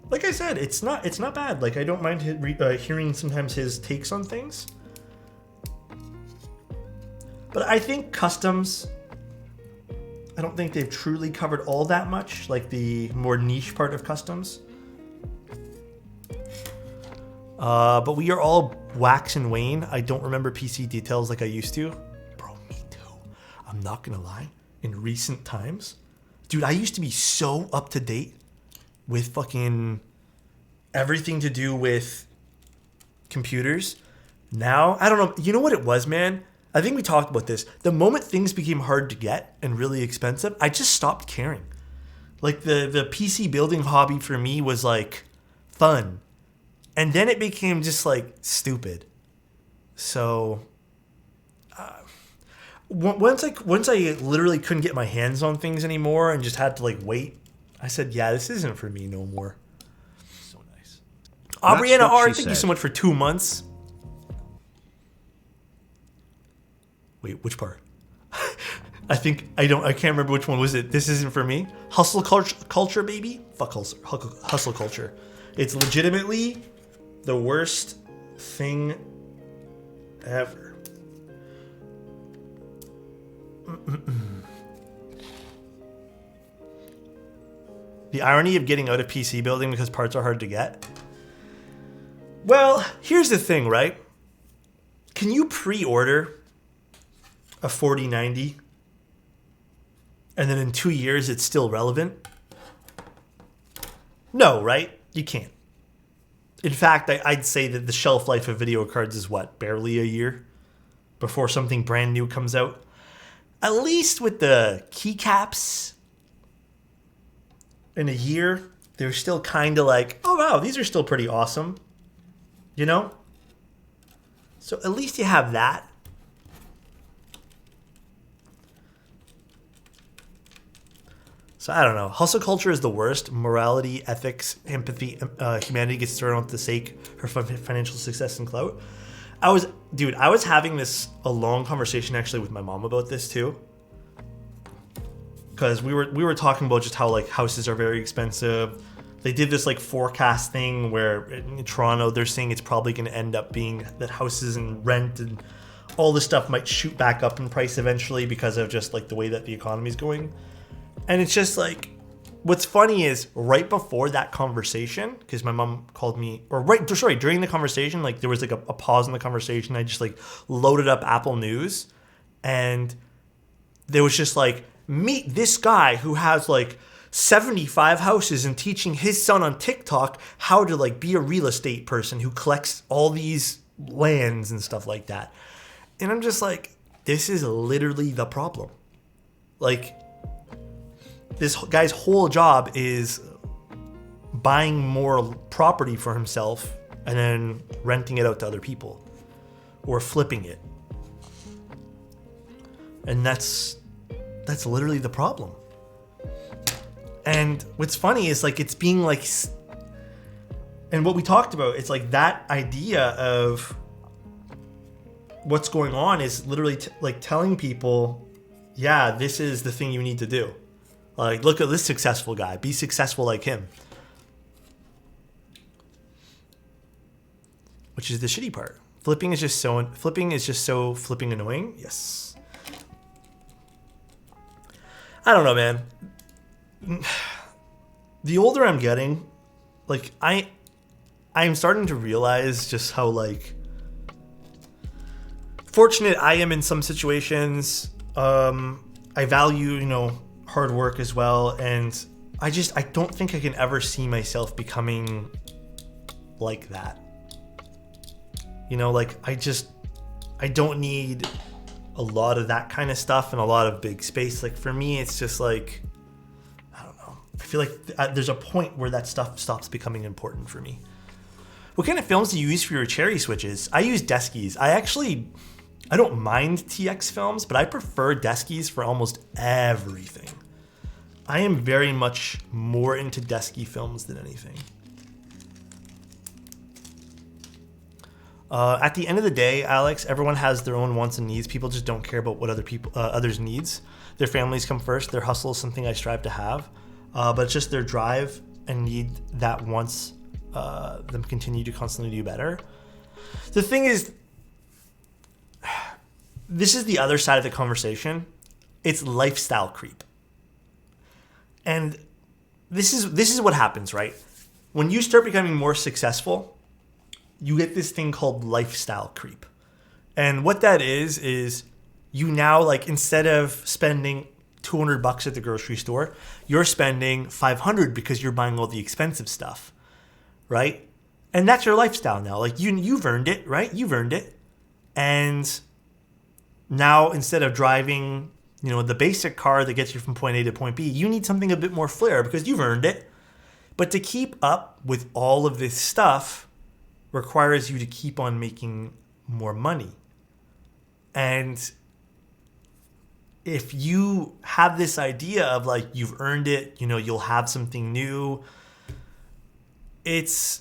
Like I said, it's not bad. Like I don't mind hearing sometimes his takes on things. But I think customs, I don't think they've truly covered all that much, like the more niche part of customs. But we are all wax and wane. I don't remember PC details like I used to. Bro, me too. I'm not gonna lie. In recent times, dude, I used to be so up to date with fucking everything to do with computers. Now, I don't know. You know what it was, man? I think we talked about this. The moment things became hard to get and really expensive, I just stopped caring. Like the PC building hobby for me was like fun. And then it became just like stupid. So once I literally couldn't get my hands on things anymore and just had to like wait, I said, yeah, this isn't for me no more. So nice. Aubriana R, thank you so much for 2 months. Wait, which part? I can't remember which one was it. This isn't for me. Hustle culture, baby. Fuck hustle culture. It's legitimately the worst thing ever. The irony of getting out of PC building because parts are hard to get. Well, here's the thing, right? Can you pre-order a 4090 and then in 2 years it's still relevant? No, right? You can't. In fact, I'd say that the shelf life of video cards is what, barely a year before something brand new comes out? At least with the keycaps, in a year, they're still kind of like, oh wow, these are still pretty awesome. You know? So at least you have that. So I don't know. Hustle culture is the worst. Morality, ethics, empathy, humanity gets thrown off the stake for financial success and clout. I was having a long conversation actually with my mom about this too. Because we were talking about just how like houses are very expensive. They did this like forecast thing where in Toronto they're saying it's probably going to end up being that houses and rent and all this stuff might shoot back up in price eventually because of just like the way that the economy is going. And it's just like, what's funny is right before that conversation, because my mom called me, during the conversation, like there was like a pause in the conversation. I just like loaded up Apple News And there was just like, meet this guy who has like 75 houses and teaching his son on TikTok how to like be a real estate person who collects all these lands and stuff like that. And I'm just like, this is literally the problem. Like, this guy's whole job is buying more property for himself and then renting it out to other people or flipping it. And that's literally the problem. And what's funny is like, it's being like, and what we talked about, it's like that idea of what's going on is literally like telling people, yeah, this is the thing you need to do. Like, look at this successful guy, be successful like him. Which is the shitty part. Flipping is just so flipping annoying. Yes. I don't know, man. The older I'm getting, like I'm starting to realize just how like fortunate I am in some situations. I value, you know, hard work as well, and I don't think I can ever see myself becoming like that. You know, like I don't need a lot of that kind of stuff and a lot of big space. Like for me, it's just like, I don't know. I feel like there's a point where that stuff stops becoming important for me. What kind of films do you use for your cherry switches? I use Deskies. I don't mind TX films, but I prefer Deskies for almost everything. I am very much more into Desky films than anything. At the end of the day, Alex, everyone has their own wants and needs. People just don't care about what others' needs. Their families come first. Their hustle is something I strive to have. But it's just their drive and need that wants them continue to constantly do better. The thing is, this is the other side of the conversation. It's lifestyle creep. And this is what happens, right? When you start becoming more successful, you get this thing called lifestyle creep. And what that is you now, like, instead of spending $200 at the grocery store, you're spending $500 because you're buying all the expensive stuff, right? And that's your lifestyle now. Like, you've earned it, right? You've earned it. And now, instead of driving, you know, the basic car that gets you from point A to point B, you need something a bit more flair because you've earned it. But to keep up with all of this stuff requires you to keep on making more money. And if you have this idea of like, you've earned it, you know, you'll have something new, it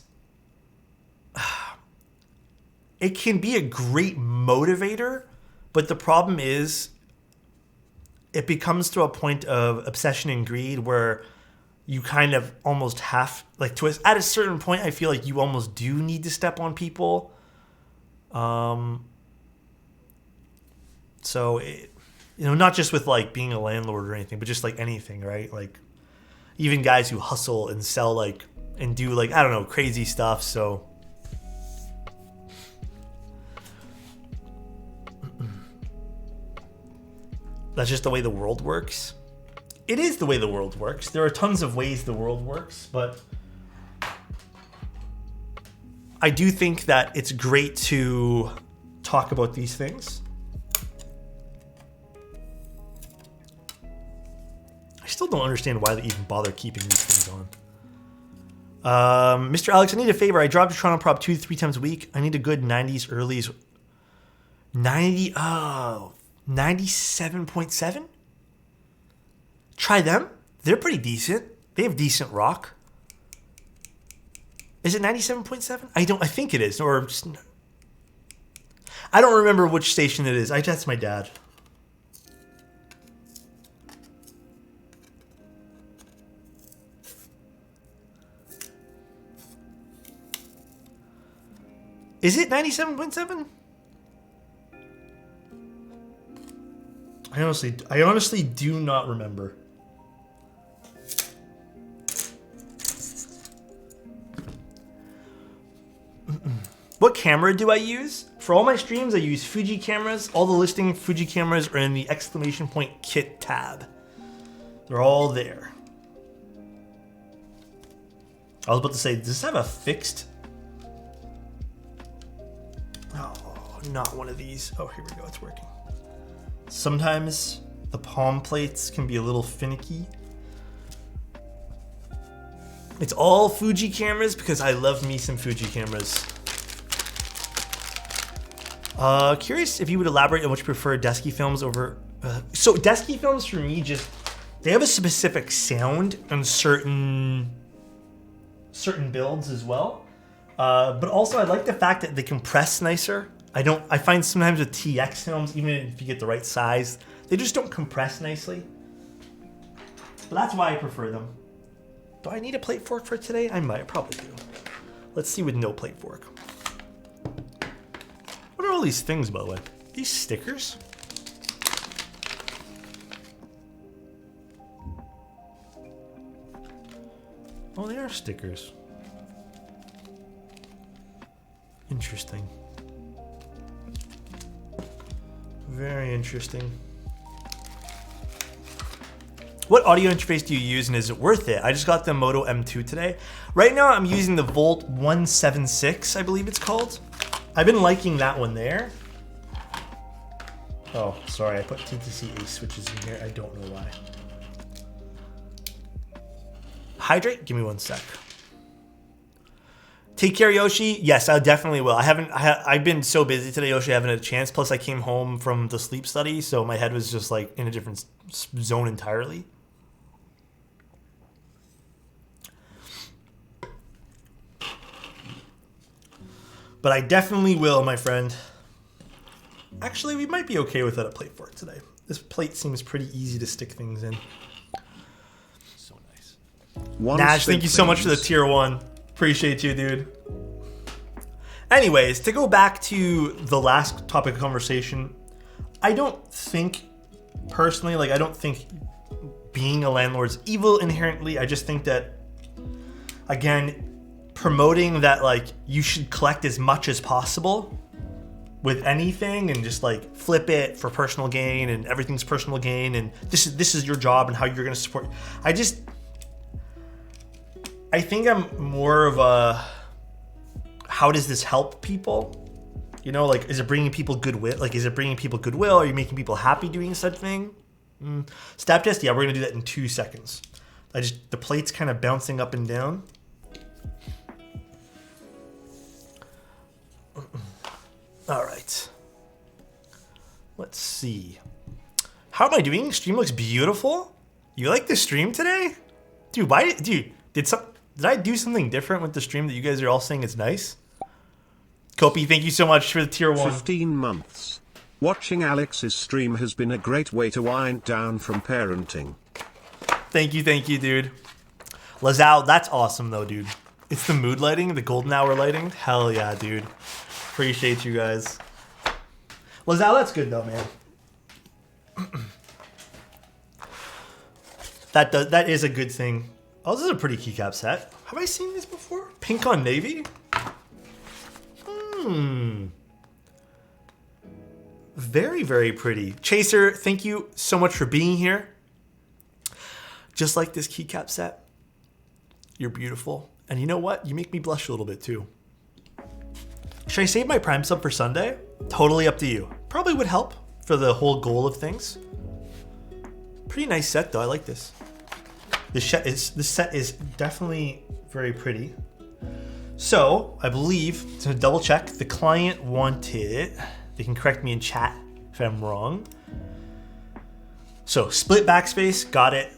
can be a great motivator, but the problem is it becomes to a point of obsession and greed where you kind of almost have, like, at a certain point, I feel like you almost do need to step on people. So, not just with, like, being a landlord or anything, but just, like, anything, right? Like, even guys who hustle and sell, like, and do, like, I don't know, crazy stuff, so. That's just the way the world works. It is the way the world works. There are tons of ways the world works, but I do think that it's great to talk about these things. I still don't understand why they even bother keeping these things on. Mr. Alex, I need a favor. I drop to Toronto Prop 2 to 3 times a week. I need a good 90s earlies. 97.7? Try them. They're pretty decent. They have decent rock. Is it 97.7? I think it is. Or I don't remember which station it is. That's my dad. Is it 97.7? I honestly do not remember. What camera do I use? For all my streams, I use Fuji cameras. All the listing Fuji cameras are in the exclamation point kit tab. They're all there. I was about to say, does this have a fixed? Oh, not one of these. Oh, here we go, it's working. Sometimes the palm plates can be a little finicky. It's all Fuji cameras because I love me some Fuji cameras. Curious if you would elaborate on what you prefer, Desky films over... so Desky films for me just... They have a specific sound on certain builds as well. But also I like the fact that they compress nicer. I find sometimes with TX films, even if you get the right size, they just don't compress nicely. But that's why I prefer them. Do I need a plate fork for today? I might, probably do. Let's see with no plate fork. What are all these things, by the way? These stickers? Oh, they are stickers. Interesting. Very interesting. What audio interface do you use and is it worth it? I just got the Moto M2 today. Right now I'm using the Volt 176, I believe it's called. I've been liking that one there. Oh, sorry, I put TTC Ace switches in here. I don't know why. Hydrate? Give me one sec. Take care, Yoshi. Yes, I definitely will. I've been so busy today, Yoshi, I haven't had a chance. Plus, I came home from the sleep study, so my head was just like in a different zone entirely. But I definitely will, my friend. Actually, we might be okay without a plate fork today. This plate seems pretty easy to stick things in. So nice. Nash, thank you so much for the tier 1. Appreciate you, dude. Anyways, to go back to the last topic of conversation, I don't think, personally, I don't think being a landlord's evil inherently. I just think that, again, promoting that, you should collect as much as possible with anything and just, flip it for personal gain and everything's personal gain and this is your job and how you're going to support. I think I'm more of a, how does this help people? You know, is it bringing people goodwill? Is it bringing people goodwill? Are you making people happy doing such thing? Stab test, yeah, we're gonna do that in 2 seconds. The plate's kind of bouncing up and down. All right. Let's see. How am I doing? Stream looks beautiful. You like the stream today? Dude, did I do something different with the stream that you guys are all saying is nice? Kopi, thank you so much for the tier 1. 15 months. Watching Alex's stream has been a great way to wind down from parenting. Thank you, dude. Lazao, that's awesome though, dude. It's the mood lighting, the golden hour lighting. Hell yeah, dude. Appreciate you guys. Lazao, that's good though, man. That is a good thing. Oh, this is a pretty keycap set. Have I seen this before? Pink on navy? Very, very pretty. Chaser, thank you so much for being here. Just like this keycap set, you're beautiful. And you know what? You make me blush a little bit too. Should I save my Prime sub for Sunday? Totally up to you. Probably would help for the whole goal of things. Pretty nice set though, I like this. This set is definitely very pretty. So, I believe, to double check, the client wanted, they can correct me in chat if I'm wrong. So, split backspace, got it.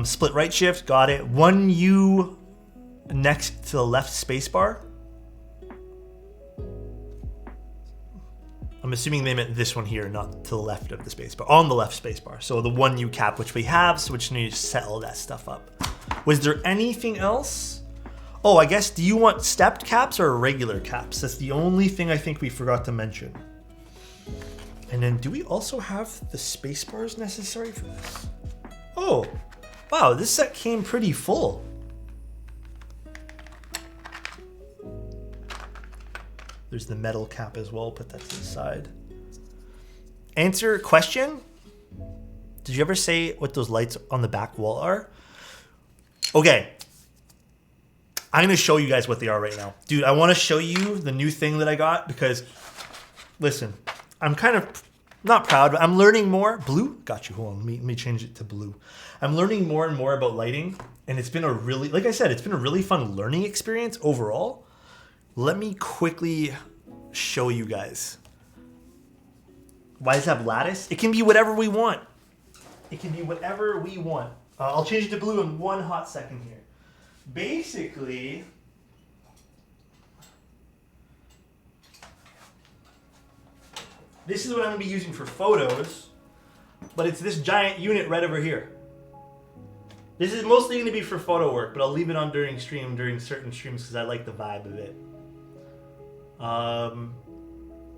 Split right shift, got it. 1U next to the left spacebar. I'm assuming they meant this one here, not to the left of the spacebar, on the left spacebar. So the 1U cap, which we have, so we just need to set all that stuff up. Was there anything else? Oh, I guess, do you want stepped caps or regular caps? That's the only thing I think we forgot to mention. And then do we also have the spacebars necessary for this? Oh, wow, this set came pretty full. There's the metal cap as well. Put that to the side. Answer question. Did you ever say what those lights on the back wall are? Okay. I'm going to show you guys what they are right now. Dude, I want to show you the new thing that I got because, listen, I'm kind of not proud, but I'm learning more. Blue? Got you. Hold on. Let me change it to blue. I'm learning more and more about lighting, and it's been a really, like I said, it's been a really fun learning experience overall. Let me quickly show you guys. Why does it have lattice? It can be whatever we want. It can be whatever we want. I'll change it to blue in one hot second here. Basically, this is what I'm going to be using for photos, but it's this giant unit right over here. This is mostly going to be for photo work, but I'll leave it on during certain streams because I like the vibe of it.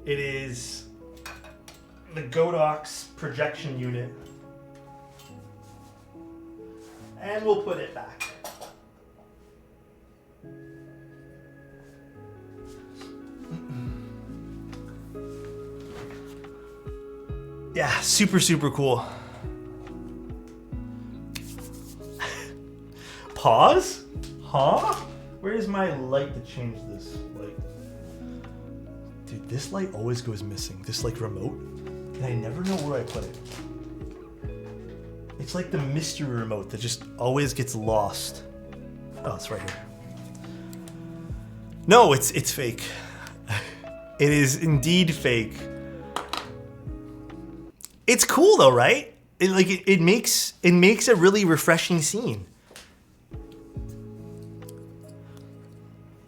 It is the Godox projection unit. And we'll put it back. Yeah, super, super cool. Pause? Huh? Where's my light to change this light? Dude, this light always goes missing. This like remote. And I never know where I put it. It's like the mystery remote that just always gets lost. Oh, it's right here. No, it's fake. It is indeed fake. It's cool though, right? It makes a really refreshing scene.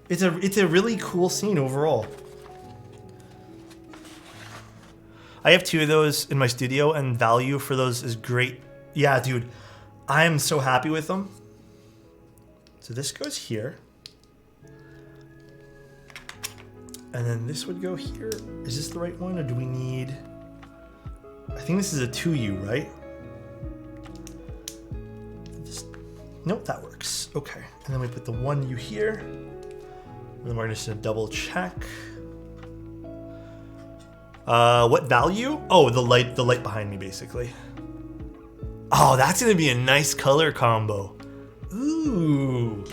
It's a really cool scene overall. I have 2 of those in my studio, and value for those is great. Yeah, dude, I am so happy with them. So this goes here. And then this would go here. Is this the right one, or do we need... I think this is a 2U, right? Nope, that works. Okay, and then we put the 1U here. And then we're just gonna double check. What value? Oh, the light behind me, basically. Oh, that's gonna be a nice color combo. Ooh.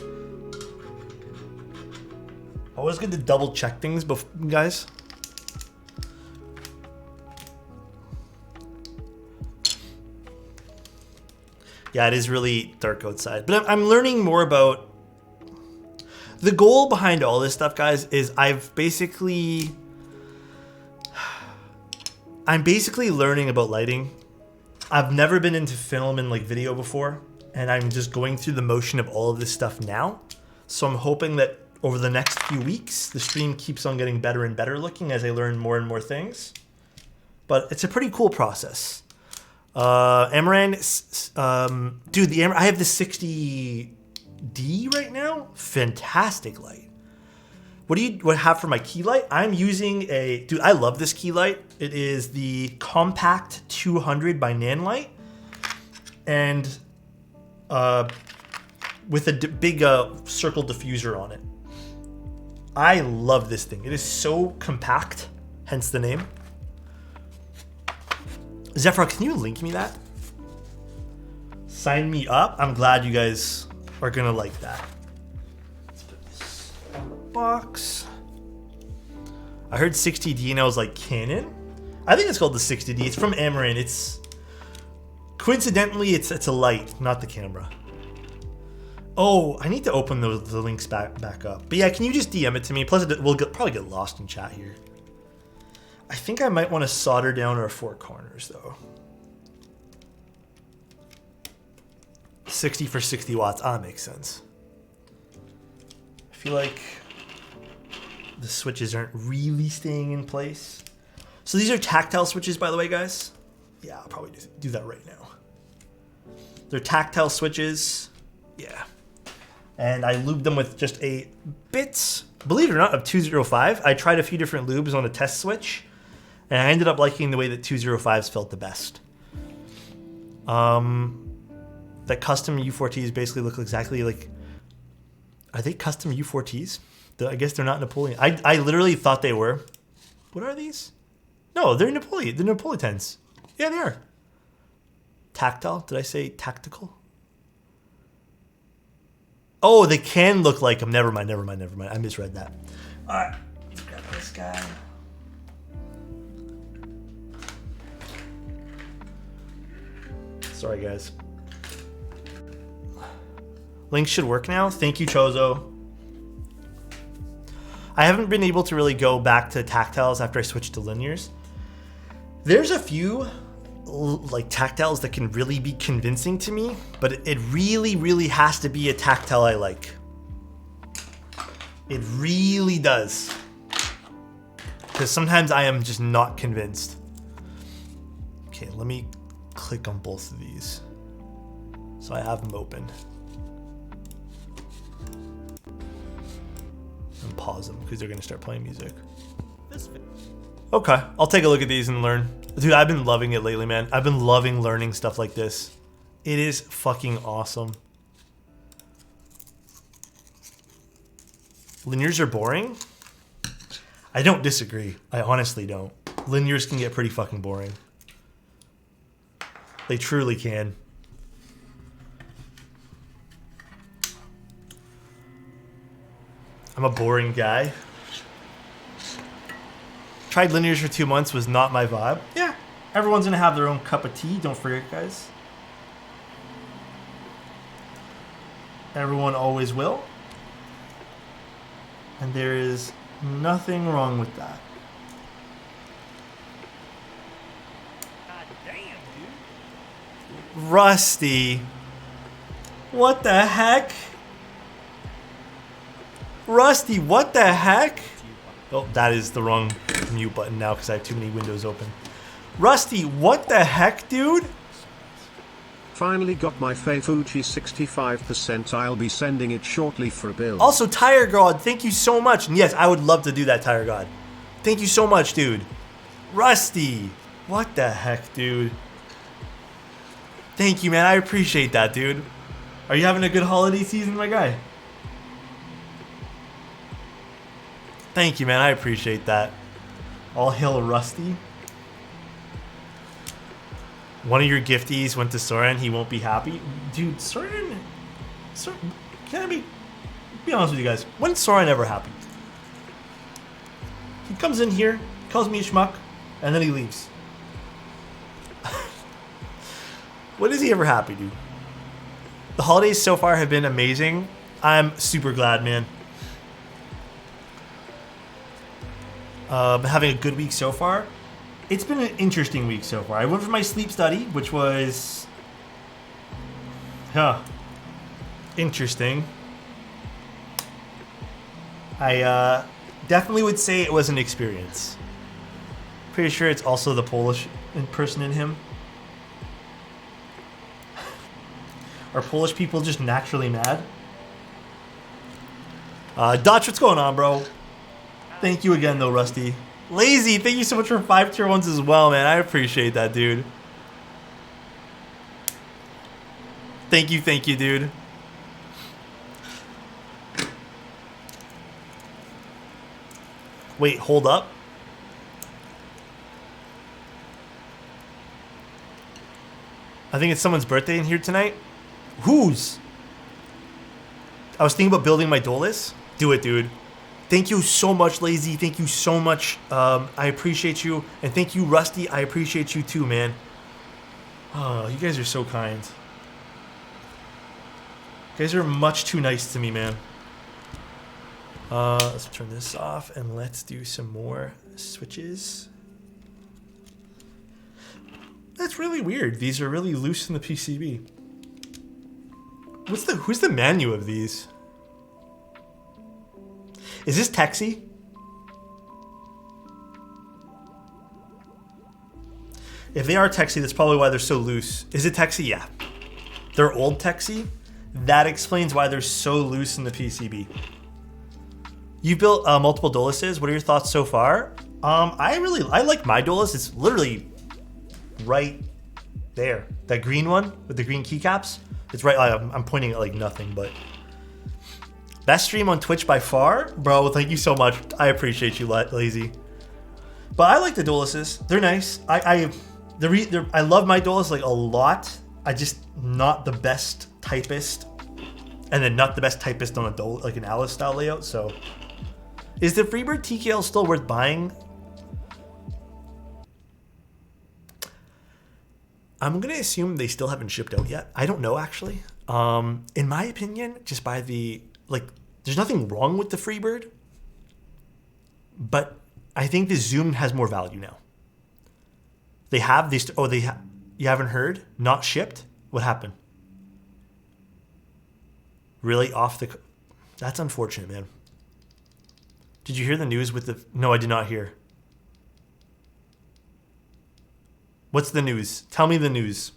Always good to double check things, guys. Yeah, it is really dark outside, but I'm learning more about. The goal behind all this stuff, guys, is I'm basically learning about lighting. I've never been into film and like video before, and I'm just going through the motion of all of this stuff now. So I'm hoping that over the next few weeks, the stream keeps on getting better and better looking as I learn more and more things. But it's a pretty cool process. Amaran, dude, I have the 60D right now. Fantastic light. What do you have for my key light? I'm using dude, I love this key light. It is the Compact 200 by Nanlite. And with a big circle diffuser on it. I love this thing. It is so compact, hence the name. Zephyr, can you link me that? Sign me up. I'm glad you guys are gonna like that. Let's put this on the box. I heard 60D and I was like, Canon? I think it's called the 60D. It's from Amaran. It's coincidentally it's a light, not the camera. Oh, I need to open the links back up. But yeah, can you just DM it to me? Plus, we'll probably get lost in chat here. I think I might want to solder down our 4 corners, though. 60 for 60 watts. Ah, makes sense. I feel like the switches aren't really staying in place. So these are tactile switches, by the way, guys. Yeah, I'll probably do that right now. They're tactile switches. Yeah. And I lubed them with just a bit, believe it or not, of 205. I tried a few different lubes on a test switch, and I ended up liking the way that 205s felt the best. That custom U4Ts basically look exactly like... Are they custom U4Ts? I guess they're not Napoleon. I literally thought they were. What are these? No, they're Napoleon. They're Napolitans. Yeah, they are. Tactile? Did I say tactical? Oh, they can look like them. Never mind. I misread that. All right, let's grab this guy. Sorry, guys. Links should work now. Thank you, Chozo. I haven't been able to really go back to tactiles after I switched to linears. There's a few like tactiles that can really be convincing to me, but it really has to be a tactile I like. It really does. Because sometimes I am just not convinced. Okay, let me click on both of these. So I have them open. And pause them because they're going to start playing music. Okay, I'll take a look at these and learn. Dude, I've been loving it lately, man. I've been loving learning stuff like this. It is fucking awesome. Linears are boring? I don't disagree. I honestly don't. Linears can get pretty fucking boring. They truly can. I'm a boring guy. Tried linears for 2 months, was not my vibe. Yeah, everyone's gonna have their own cup of tea. Don't forget, guys. Everyone always will. And there is nothing wrong with that. God damn, dude. Rusty. What the heck? Rusty, what the heck? Oh, that is the wrong mute button now because I have too many windows open. Rusty, what the heck, dude? Finally got my Fuji 65%. I'll be sending it shortly for a build. Also, Tire God, thank you so much. And yes, I would love to do that, Tire God. Thank you so much, dude. Rusty, what the heck, dude? Thank you, man. I appreciate that, dude. Are you having a good holiday season, my guy? Thank you, man. I appreciate that. All hail Rusty. One of your gifties went to Soren. He won't be happy. Dude, Soren... Can I be honest with you guys? When's Soren ever happy? He comes in here, calls me a schmuck, and then he leaves. When is he ever happy, dude? The holidays so far have been amazing. I'm super glad, man. Having a good week so far. It's been an interesting week so far. I went for my sleep study, which was... interesting. I definitely would say it was an experience. Pretty sure it's also the Polish person in him. Are Polish people just naturally mad? Dutch, what's going on, bro? Thank you again, though, Rusty. Lazy, thank you so much for 5 tier 1s as well, man. I appreciate that, dude. Thank you, dude. Wait, hold up. I think it's someone's birthday in here tonight. Whose? I was thinking about building my Dolice. Do it, dude. Thank you so much, Lazy. Thank you so much. I appreciate you. And thank you, Rusty. I appreciate you too, man. Oh, you guys are so kind. You guys are much too nice to me, man. Let's turn this off and let's do some more switches. That's really weird. These are really loose in the PCB. Who's the menu of these? Is this Texie? If they are Texie, that's probably why they're so loose. Is it Texie? Yeah. They're old Texie? That explains why they're so loose in the PCB. You've built multiple Dolices. What are your thoughts so far? I like my Dolice. It's literally right there. That green one with the green keycaps. It's right. I'm pointing at like nothing, but Best stream on Twitch by far? Bro, thank you so much. I appreciate you, Lazy. But I like the Dolices. They're nice. I love my Dolice like a lot. I just not the best typist. And then not the best typist on a like an Alice style layout. So is the Freebird TKL still worth buying? I'm gonna assume they still haven't shipped out yet. I don't know actually. In my opinion, just by the there's nothing wrong with the Freebird, but I think the Zoom has more value now. They have these. You haven't heard? Not shipped? What happened? Really off the? That's unfortunate, man. Did you hear the news with the? No, I did not hear. What's the news? Tell me the news.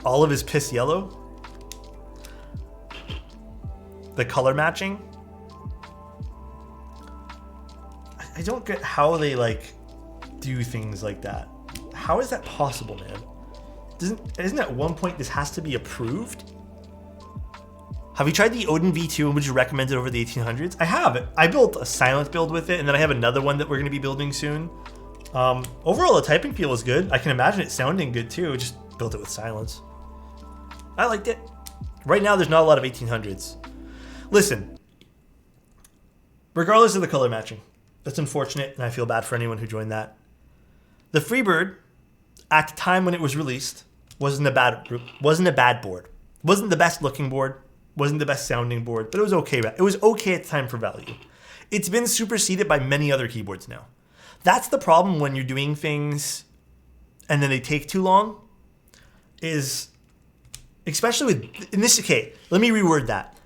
Olive is piss yellow. The color matching. I don't get how they do things like that. How is that possible, man? Isn't at one point this has to be approved? Have you tried the Odin V2 and would you recommend it over the 1800s? I have. I built a silent build with it, and then I have another one that we're going to be building soon. Overall, the typing feel is good. I can imagine it sounding good too. Just built it with silence. I liked it. Right now, there's not a lot of 1800s. Listen, regardless of the color matching, that's unfortunate, and I feel bad for anyone who joined that. The Freebird, at the time when it was released, wasn't a bad board. Wasn't the best looking board. Wasn't the best sounding board, but it was okay. It was okay at the time for value. It's been superseded by many other keyboards now. That's the problem when you're doing things and then they take too long, is especially with, in this case, let me reword that.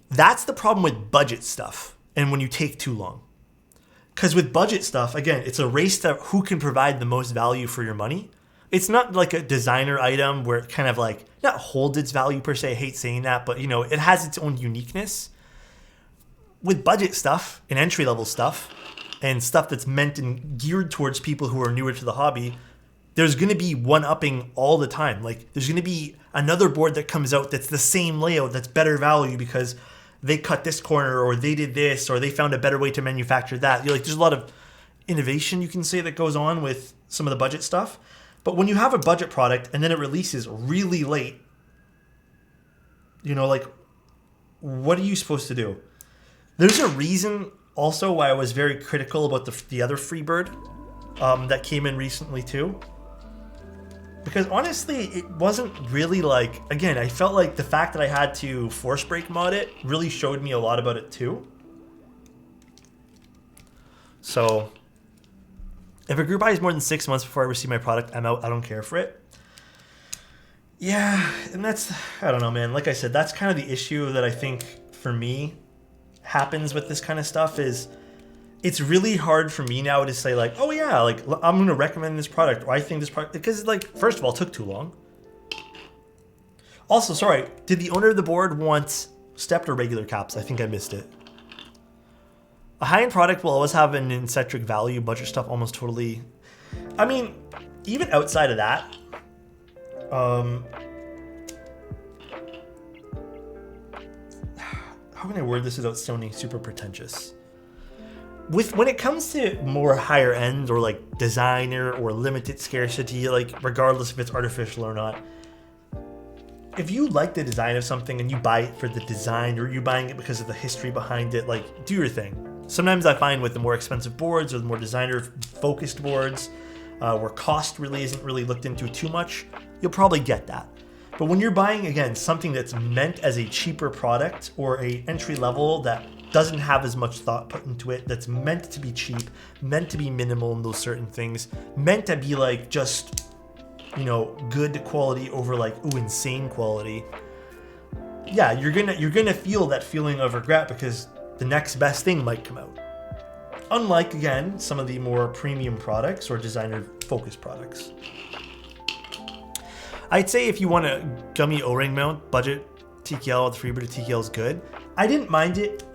That's the problem with budget stuff and when you take too long. Because with budget stuff, again, it's a race to who can provide the most value for your money. It's not like a designer item where it kind of not holds its value per se. I hate saying that, but it has its own uniqueness. With budget stuff and entry level stuff and stuff that's meant and geared towards people who are newer to the hobby, there's going to be one-upping all the time. There's going to be another board that comes out that's the same layout, that's better value because they cut this corner or they did this or they found a better way to manufacture that. There's a lot of innovation, you can say, that goes on with some of the budget stuff. But when you have a budget product and then it releases really late, what are you supposed to do? There's a reason also why I was very critical about the other Freebird that came in recently too. Because honestly, it wasn't really again, I felt like the fact that I had to force break mod it really showed me a lot about it too. So if a group buys more than 6 months before I receive my product, I'm out. I don't care for it. Yeah, and that's, I don't know, man. Like I said, that's kind of the issue that I think for me happens with this kind of stuff is it's really hard for me now to say oh yeah, I'm going to recommend this product or I think this product, because first of all, it took too long. Also, sorry, did the owner of the board want stepped or regular caps? I think I missed it. A high-end product will always have an eccentric value. Budget stuff almost totally. I mean, even outside of that, how can I word this without sounding super pretentious? When it comes to more higher end or designer or limited scarcity, regardless if it's artificial or not, if you like the design of something and you buy it for the design or you're buying it because of the history behind it, do your thing. Sometimes I find with the more expensive boards or the more designer-focused boards, where cost really isn't really looked into too much, you'll probably get that. But when you're buying, again, something that's meant as a cheaper product or a entry level that doesn't have as much thought put into it, that's meant to be cheap, meant to be minimal in those certain things, meant to be just, good quality over insane quality. Yeah, you're gonna feel that feeling of regret because the next best thing might come out. Unlike, again, some of the more premium products or designer-focused products. I'd say if you want a gummy O-ring mount, budget TKL, the Freebird TKL is good. I didn't mind it,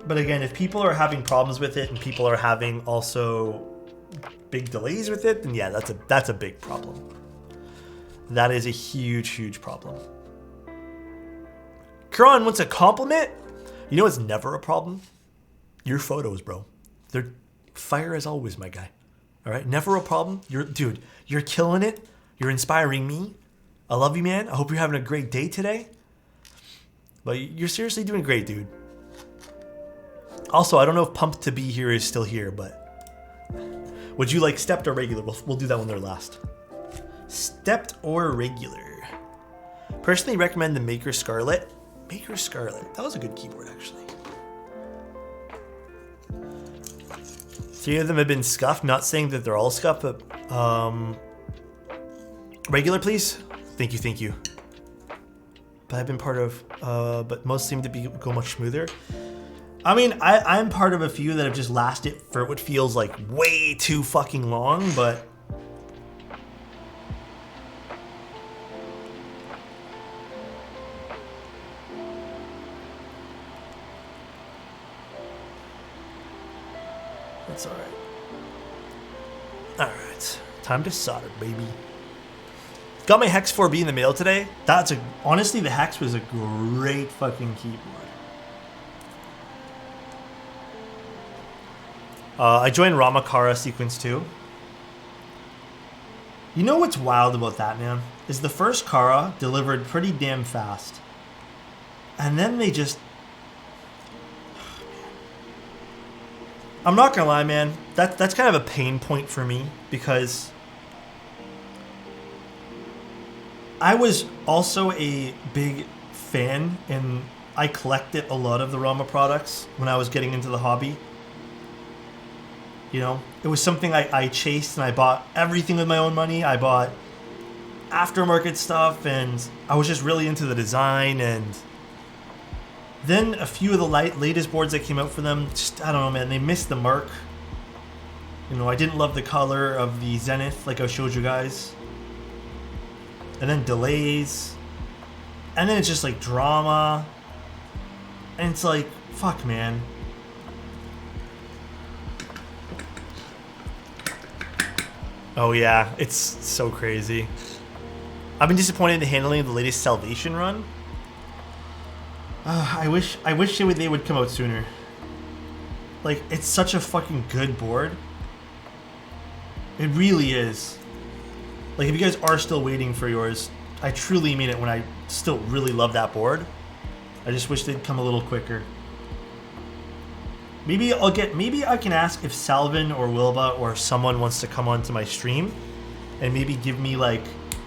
but again, if people are having problems with it and people are having also big delays with it, then yeah, that's a big problem. That is a huge, huge problem. Kron wants a compliment. You know what's never a problem? Your photos, bro. They're fire as always, my guy. All right, never a problem. Dude, you're killing it. You're inspiring me. I love you, man. I hope you're having a great day today. But you're seriously doing great, dude. Also, I don't know if Pumped to Be Here is still here, but would you like stepped or regular? We'll do that when they're last. Stepped or regular? Personally recommend the Maker Scarlet. Maker Scarlet. That was a good keyboard, actually. 3 of them have been scuffed. Not saying that they're all scuffed, but regular, please. Thank you, thank you. But I've been part of, but most seem to go much smoother. I mean, I'm part of a few that have just lasted for what feels like way too fucking long, but that's all right. All right, time to solder, baby. Got my Hex 4B in the mail today. Honestly, the Hex was a great fucking keyboard. I joined Ramakara Sequence 2. You know what's wild about that, man? Is the first Kara delivered pretty damn fast. And then they just... I'm not gonna lie, man. That's kind of a pain point for me, because I was also a big fan, and I collected a lot of the Rama products when I was getting into the hobby. You know, it was something I chased, and I bought everything with my own money. I bought aftermarket stuff, and I was just really into the design. And then a few of the latest boards that came out for them, just, I don't know, man, they missed the mark. You know, I didn't love the color of the Zenith, like I showed you guys. And then delays. And then it's just like drama. And it's like, fuck, man. Oh yeah, it's so crazy. I've been disappointed in the handling of the latest Salvation run. I wish they would come out sooner. Like, it's such a fucking good board. It really is. Like, if you guys are still waiting for yours, I truly mean it when I still really love that board. I just wish they'd come a little quicker. Maybe I can ask if Salvin or Wilba or someone wants to come onto my stream and maybe give me like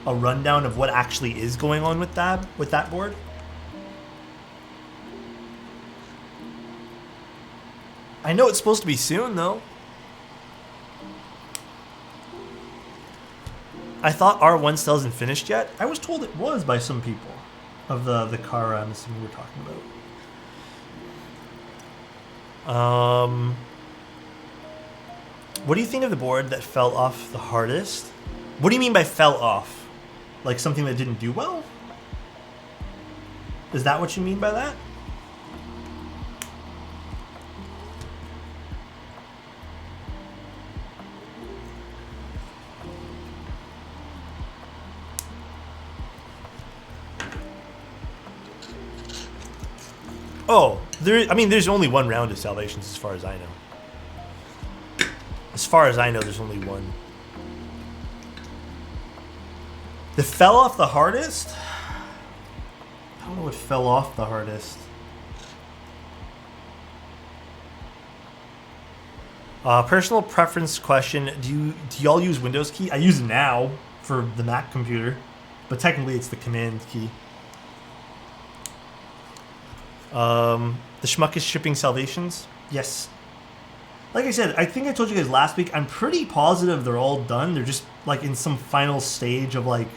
a rundown of what actually is going on with that board. I know it's supposed to be soon though. I thought R1 still isn't finished yet. I was told it was by some people of the Kara I'm assuming we're talking about. What do you think of the board that fell off the hardest? What do you mean by fell off? Like something that didn't do well? Is that what you mean by that? Oh, there's only one round of Salvations as far as I know. As far as I know, there's only one. The fell off the hardest? I don't know what fell off the hardest. Personal preference question. Do y'all use Windows key? I use it now for the Mac computer, but technically it's the command key. The Schmuck is shipping Salvations? Yes. Like I said, I think I told you guys last week, I'm pretty positive they're all done. They're just like in some final stage of like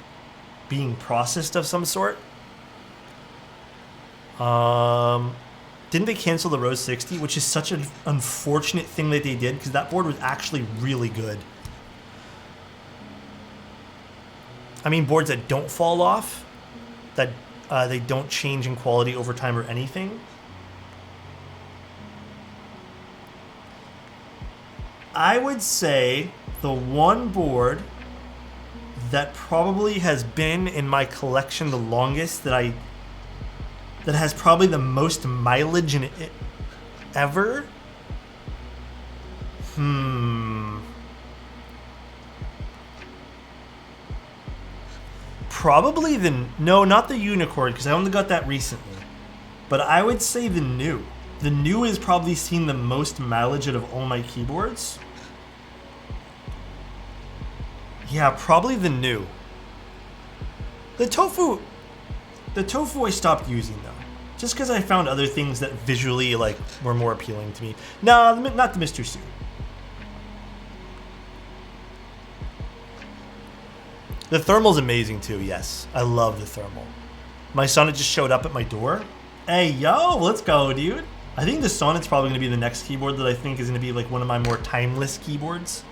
being processed of some sort. Didn't they cancel the Rose 60, which is such an unfortunate thing that they did, because that board was actually really good. I mean, boards that don't fall off, that they don't change in quality over time or anything. I would say the one board that probably has been in my collection the longest, that has probably the most mileage in it ever. Probably not the unicorn, because I only got that recently. But I would say the new. The new has probably seen the most mileage out of all my keyboards. Yeah, probably the new. The tofu I stopped using though. Just because I found other things that visually like were more appealing to me. No, not the Mr. Sue. The thermal's amazing too, yes. I love the thermal. My Sonnet just showed up at my door. Hey, yo, let's go, dude. I think the Sonnet's probably going to be the next keyboard that I think is going to be like one of my more timeless keyboards.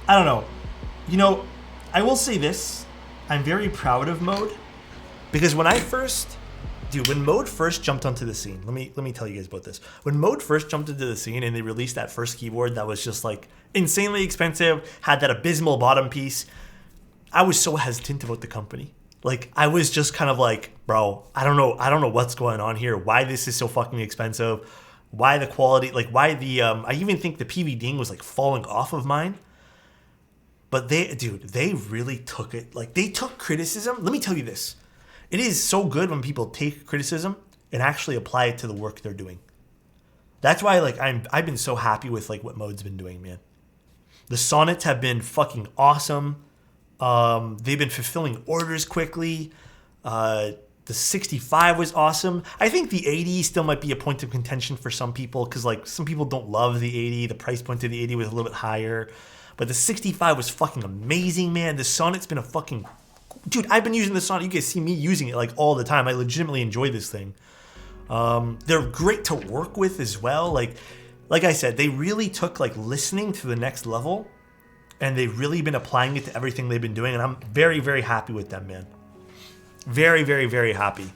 I don't know. You know, I will say this. I'm very proud of Mode. Because when Mode first jumped onto the scene, let me tell you guys about this. When Mode first jumped into the scene and they released that first keyboard that was just like insanely expensive, had that abysmal bottom piece, I was so hesitant about the company. Like, I was just kind of like, bro, I don't know what's going on here. Why this is so fucking expensive? Why the quality? Like, why the I even think the PVDing was like falling off of mine. But they really took it. Like, they took criticism. Let me tell you this. It is so good when people take criticism and actually apply it to the work they're doing. That's why, like, I've been so happy with like what Mode's been doing, man. The Sonnets have been fucking awesome. They've been fulfilling orders quickly. The 65 was awesome. I think the 80 still might be a point of contention for some people because like some people don't love the 80. The price point of the 80 was a little bit higher. But the 65 was fucking amazing, man. The Sonnet's been a fucking... Dude, I've been using the Sonnet. You guys see me using it like all the time. I legitimately enjoy this thing. They're great to work with as well. Like I said, they really took like listening to the next level, and they've really been applying it to everything they've been doing. And I'm very, very happy with them, man. Very, very, very happy.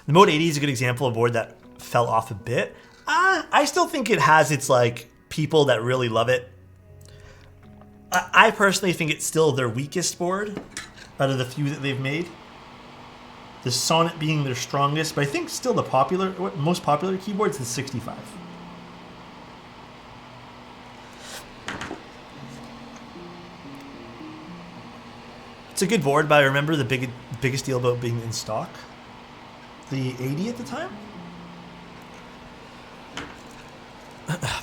The Mode 80 is a good example of a board that fell off a bit. I still think it has its like people that really love it. I personally think it's still their weakest board out of the few that they've made. The Sonnet being their strongest, but I think still the most popular keyboard is the 65. It's a good board, but I remember the biggest deal about being in stock. The 80 at the time?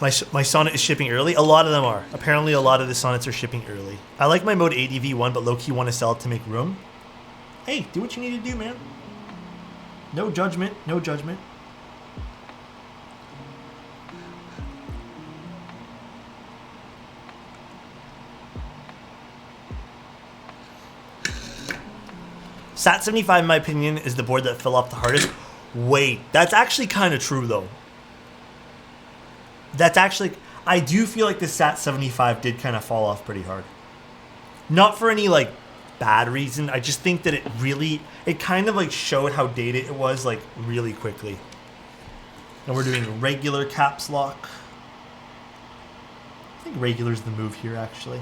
My Sonnet is shipping early. A lot of them are. Apparently a lot of the Sonnets are shipping early. I like my Mode 80 V1, but low-key want to sell it to make room. Hey, do what you need to do, man. No judgment. No judgment. Sat 75, in my opinion, is the board that fell off the hardest. Wait, that's actually kind of true, though. That's actually... I do feel like the Sat 75 did kind of fall off pretty hard. Not for any, like, bad reason. I just think that it kind of, like, showed how dated it was, like, really quickly. And we're doing regular caps lock. I think regular's the move here, actually.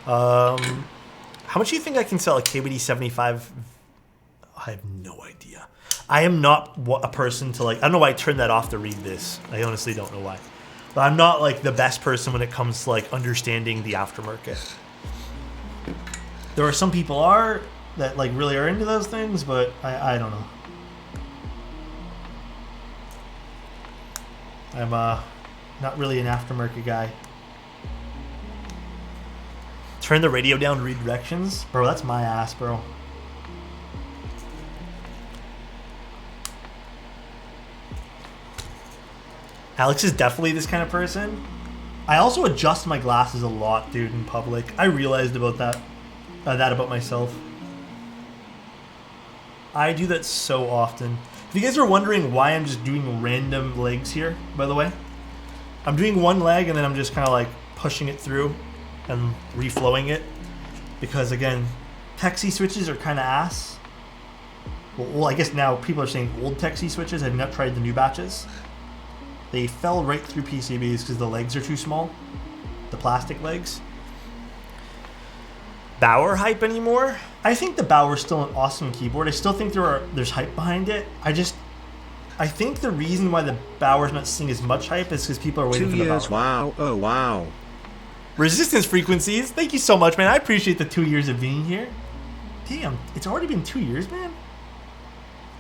How much do you think I can sell a KBD 75? I have no idea. I am not a person to like... I don't know why I turned that off to read this. I honestly don't know why. But I'm not like the best person when it comes to like understanding the aftermarket. There are some people that like really are into those things, but I don't know. I'm not really an aftermarket guy. Turn the radio down to read directions? Bro, that's my ass, bro. Alex is definitely this kind of person. I also adjust my glasses a lot, dude, in public. I realized about that about myself. I do that so often. If you guys are wondering why I'm just doing random legs here, by the way, I'm doing one leg and then I'm just kind of like pushing it through and reflowing it. Because again, Texie switches are kind of ass. Well, I guess now people are saying old Texie switches. I've not tried the new batches. They fell right through PCBs because the legs are too small. the plastic legs. Bauer hype anymore? I think the Bauer's still an awesome keyboard. I still think there's hype behind it. I think the reason why the Bauer's not seeing as much hype is because people are waiting 2 for the years, Bauer. wow, oh wow. Resistance frequencies, thank you so much, man. I appreciate the 2 years of being here. Damn, it's already been 2 years, man.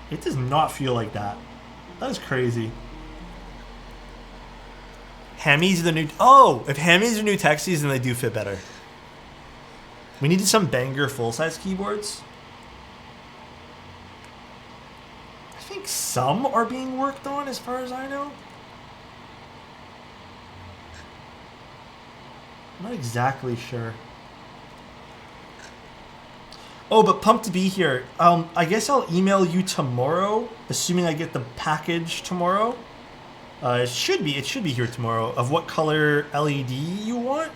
It does not feel like that. That is crazy. Hemis are the new... Oh, if Hemis are new Texies, then they do fit better. We needed some banger full-size keyboards. I think some are being worked on as far as I know. I'm not exactly sure. Oh, but pumped to be here. I guess I'll email you tomorrow, assuming I get the package tomorrow. It should be here tomorrow, of what color LED you want.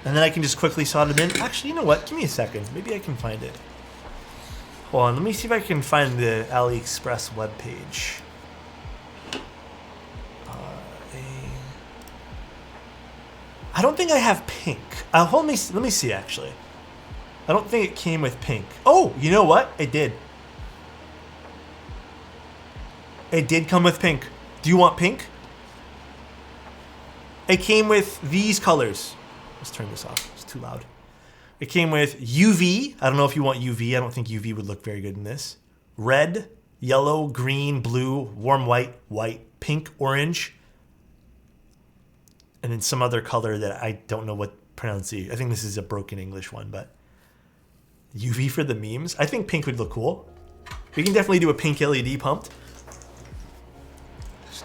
And then I can just quickly solder them in. Actually, you know what? Give me a second. Maybe I can find it. Hold on. Let me see if I can find the AliExpress webpage. I don't think I have pink. Let me see, actually. I don't think it came with pink. Oh, you know what? It did. It did come with pink. Do you want pink? It came with these colors. Let's turn this off. It's too loud. It came with UV. I don't know if you want UV. I don't think UV would look very good in this. Red, yellow, green, blue, warm white, white, pink, orange. And then some other color that I don't know what pronunciation. I think this is a broken English one, but UV for the memes. I think pink would look cool. We can definitely do a pink LED pumped.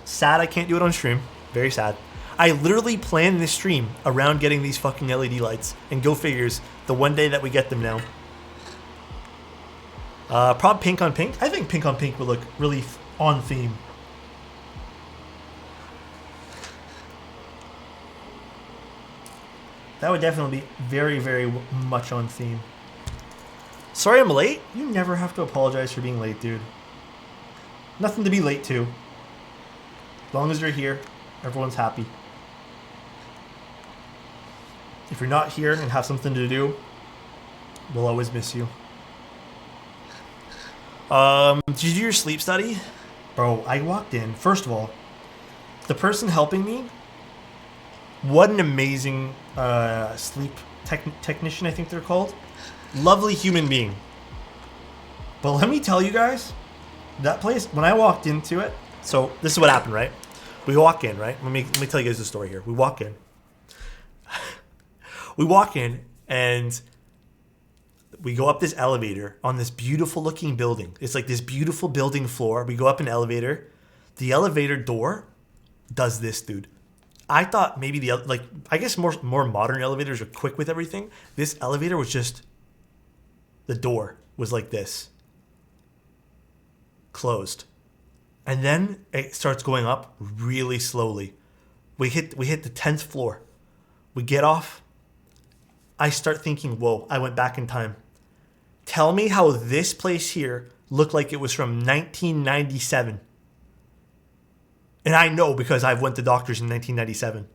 Sad I can't do it on stream. Very sad. I literally planned this stream around getting these fucking LED lights. And go figures, the one day that we get them now. Probably pink on pink. I think pink on pink would look really on theme. That would definitely be very, very much on theme. Sorry I'm late. You never have to apologize for being late, dude. Nothing to be late to. As long as you're here, everyone's happy. If you're not here and have something to do, we'll always miss you. Did you do your sleep study? Bro, I walked in. First of all, the person helping me, what an amazing sleep technician, I think they're called. Lovely human being. But let me tell you guys, that place, when I walked into it, so this is what happened, right? We walk in, right? Let me tell you guys the story here. We walk in. We walk in and we go up this elevator on this beautiful looking building. It's like this beautiful building floor. We go up an elevator. The elevator door does this, dude. I thought maybe I guess more modern elevators are quick with everything. This elevator was just, the door was like this. Closed. And then it starts going up really slowly. We hit the 10th floor. We get off. I start thinking, whoa, I went back in time. Tell me how this place here looked like it was from 1997. And I know because I went to doctors in 1997.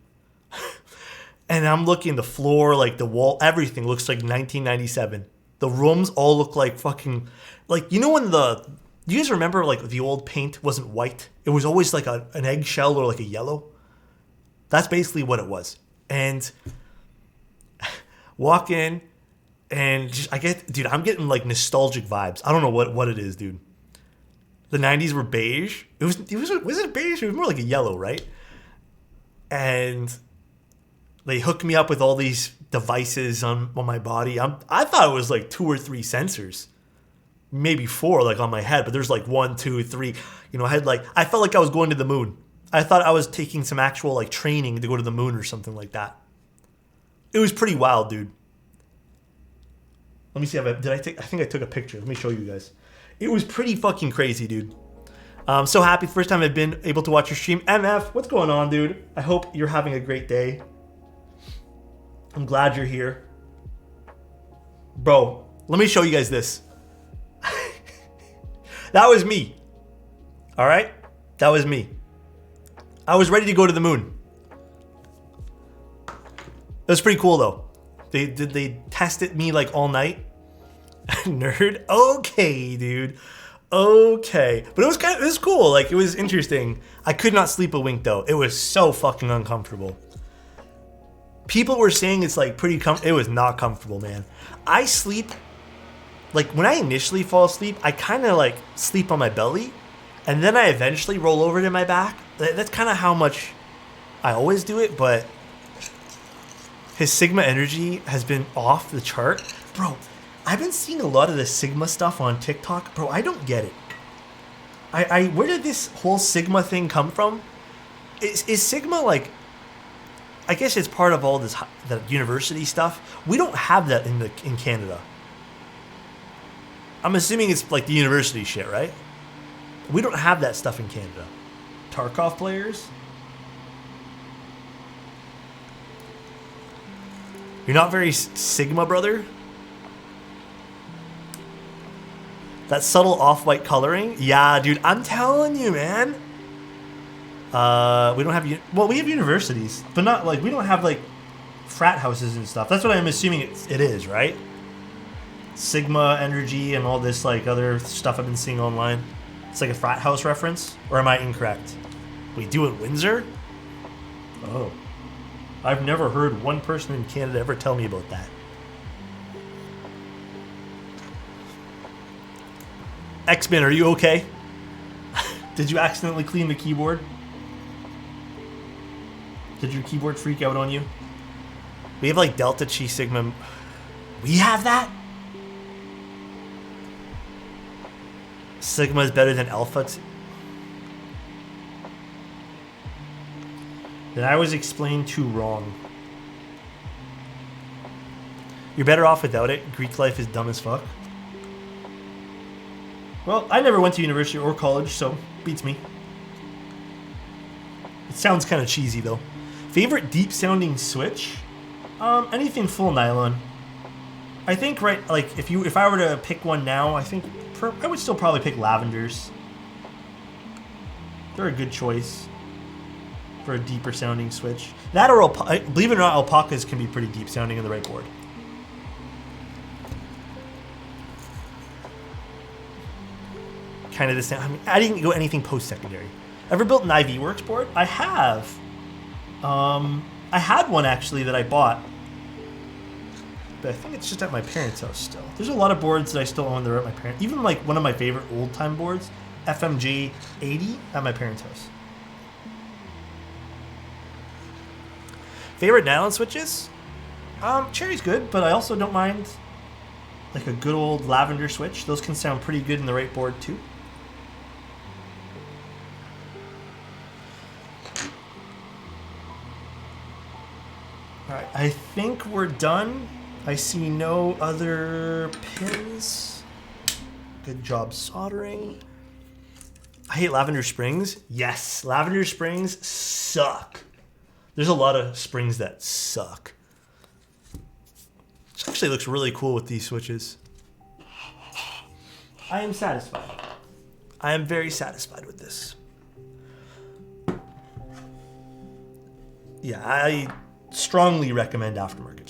And I'm looking, the floor, like the wall, everything looks like 1997. The rooms all look like fucking, like, you know when do you guys remember like the old paint wasn't white? It was always like an eggshell or like a yellow. That's basically what it was. And walk in and just, I'm getting like nostalgic vibes. I don't know what it is, dude. The 90s were beige. Was it beige? It was more like a yellow, right? And they hooked me up with all these devices on my body. I thought it was like 2 or 3 sensors. Maybe 4 like on my head, but there's like 1, 2, 3. You know, I felt like I was going to the moon. I thought I was taking some actual like training to go to the moon or something like that. It was pretty wild, dude. Let me see. I think I took a picture. Let me show you guys. It was pretty fucking crazy, dude. I'm so happy. First time I've been able to watch your stream. MF, what's going on, dude? I hope you're having a great day. I'm glad you're here. Bro, let me show you guys this. That was me. All right? That was me. I was ready to go to the moon. That was pretty cool though. They tested me like all night. Nerd. Okay, dude. Okay. But it was cool. Like, it was interesting. I could not sleep a wink though. It was so fucking uncomfortable. People were saying it's like pretty it was not comfortable, man. I sleep, like when I initially fall asleep, I kind of like sleep on my belly and then I eventually roll over to my back. That's kind of how much I always do it, but his Sigma energy has been off the chart. Bro, I've been seeing a lot of the Sigma stuff on TikTok. Bro, I don't get it. Where did this whole Sigma thing come from? Is Sigma like, I guess it's part of all this the university stuff. We don't have that in Canada. I'm assuming it's like the university shit, right? We don't have that stuff in Canada. Tarkov players? You're not very Sigma, brother? That subtle off-white coloring? Yeah, dude, I'm telling you, man. We don't have... Well, we have universities, but not, like, we don't have, like, frat houses and stuff. That's what I'm assuming it is, right? Sigma energy and all this, like, other stuff I've been seeing online. It's like a frat house reference? Or am I incorrect? We do it Windsor? Oh. I've never heard one person in Canada ever tell me about that. X-Men, are you okay? Did you accidentally clean the keyboard? Did your keyboard freak out on you? We have like Delta Chi Sigma. We have that? Sigma is better than Alpha. Then I was explained too wrong. You're better off without it. Greek life is dumb as fuck. Well, I never went to university or college, so beats me. It sounds kind of cheesy though. Favorite deep sounding switch? Anything full nylon. I think like if I were to pick one now, I think I would still probably pick Lavenders. They're a good choice for a deeper sounding switch. That or believe it or not, alpacas can be pretty deep sounding in the right board. Kind of the same. I mean, I didn't go anything post-secondary. Ever built an IV Works board? I have. I had one actually that I bought, but I think it's just at my parents' house still. There's a lot of boards that I still own that are at my parents'. Even like one of my favorite old-time boards, FMG 80, at my parents' house. Favorite nylon switches? Cherry's good, but I also don't mind like a good old lavender switch. Those can sound pretty good in the right board too. Alright, I think we're done. I see no other pins. Good job soldering. I hate lavender springs. Yes, lavender springs suck. There's a lot of springs that suck. This actually looks really cool with these switches. I am satisfied. I am very satisfied with this. Yeah, I strongly recommend aftermarket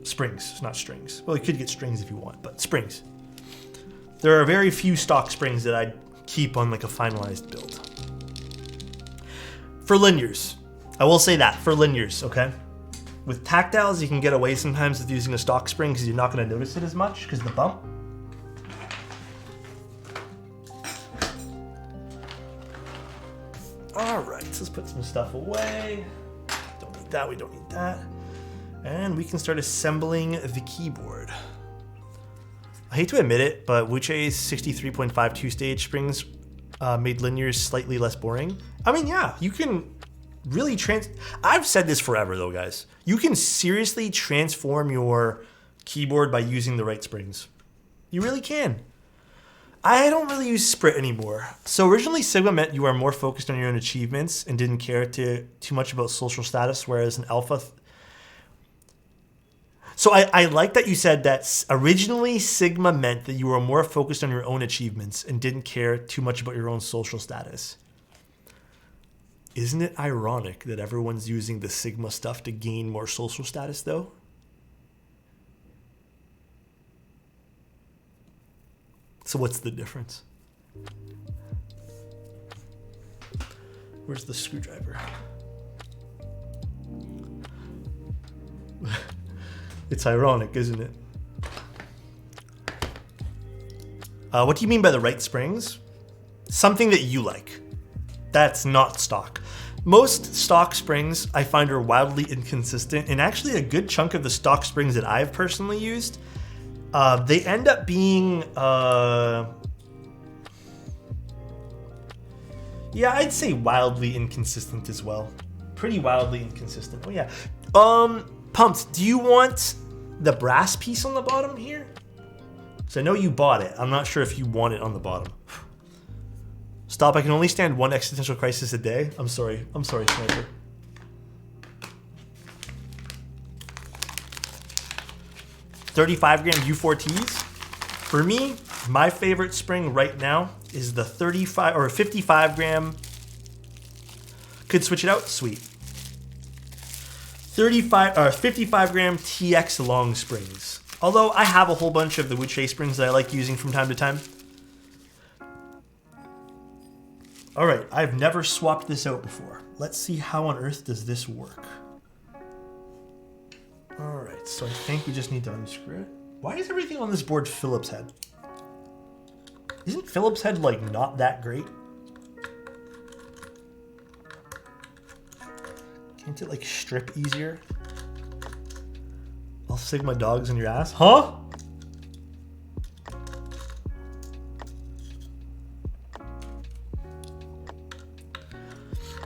springs, not strings. Well, you could get strings if you want, but springs. There are very few stock springs that I'd keep on like a finalized build. For linears, I will say that, for linears, okay? With tactiles, you can get away sometimes with using a stock spring because you're not going to notice it as much because of the bump. Alright, so let's put some stuff away. Don't need that, we don't need that. And we can start assembling the keyboard. I hate to admit it, but Wuche's 63.52 stage springs made linears slightly less boring. I mean, yeah, you can really I've said this forever though, guys. You can seriously transform your keyboard by using the right springs. You really can. I don't really use Sprit anymore. So originally Sigma meant you are more focused on your own achievements and didn't care too much about social status, whereas an Alpha... So I like that you said that originally Sigma meant that you were more focused on your own achievements and didn't care too much about your own social status. Isn't it ironic that everyone's using the Sigma stuff to gain more social status, though? So what's the difference? Where's the screwdriver? It's ironic, isn't it? What do you mean by the right springs? Something that you like. That's not stock. Most stock springs I find are wildly inconsistent, and actually a good chunk of the stock springs that I've personally used, they end up being, yeah, I'd say wildly inconsistent as well. Pretty wildly inconsistent. Oh yeah. Pumped, do you want the brass piece on the bottom here? So I know you bought it. I'm not sure if you want it on the bottom. Stop, I can only stand one existential crisis a day. I'm sorry, Sniper. $35 gram U4Ts. For me, my favorite spring right now is the 35 or 55 gram. Could switch it out, sweet. 55 gram TX long springs. Although I have a whole bunch of the Wuche springs that I like using from time to time. All right, I've never swapped this out before. Let's see how on earth does this work. All right, so I think we just need to unscrew it. Why is everything on this board Phillips head? Isn't Phillips head like not that great? Can't it like strip easier? All Sigma dogs in your ass? Huh?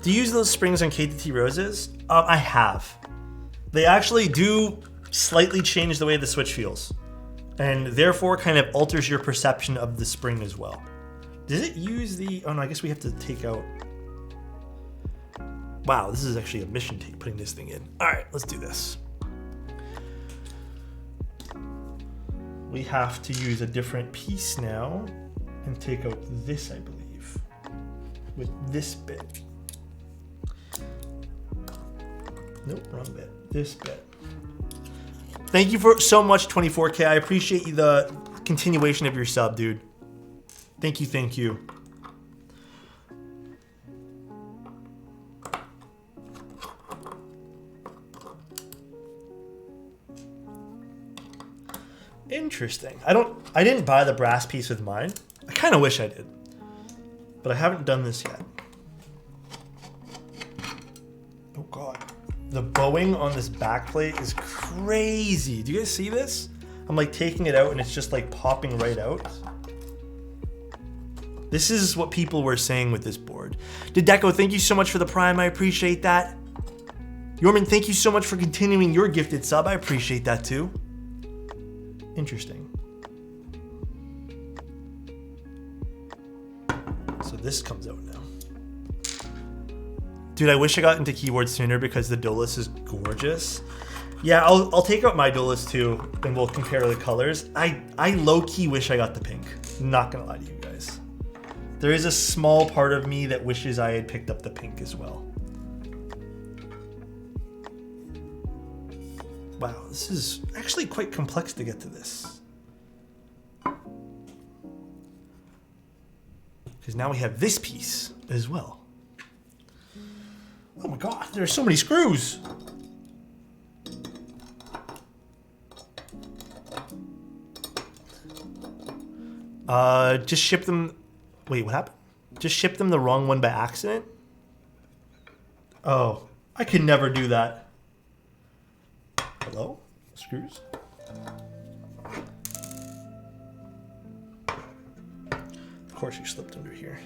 Do you use those springs on KTT roses? I have. They actually do slightly change the way the switch feels, and therefore kind of alters your perception of the spring as well. Does it use the, oh no, I guess we have to take out. Wow, this is actually a mission tape putting this thing in. All right, let's do this. We have to use a different piece now and take out this, I believe, with this bit. Nope, wrong bit. This bit. Thank you for so much, 24K. I appreciate you, the continuation of your sub, dude. Thank you, thank you. Interesting. I didn't buy the brass piece with mine. I kind of wish I did, but I haven't done this yet. Oh God. The bowing on this back plate is crazy. Do you guys see this? I'm like taking it out and it's just like popping right out. This is what people were saying with this board. Dedeco, thank you so much for the prime. I appreciate that. Yorman, thank you so much for continuing your gifted sub. I appreciate that too. Interesting. So this comes out now. Dude, I wish I got into keyboards sooner because the Dolice is gorgeous. Yeah, I'll take out my Dolice too, and we'll compare the colors. I low-key wish I got the pink. Not gonna lie to you guys. There is a small part of me that wishes I had picked up the pink as well. Wow, this is actually quite complex to get to this. Because now we have this piece as well. Oh my God, there are so many screws. Just ship them. Wait, what happened? Just ship them the wrong one by accident? Oh, I could never do that. Hello? Screws? Of course you slipped under here.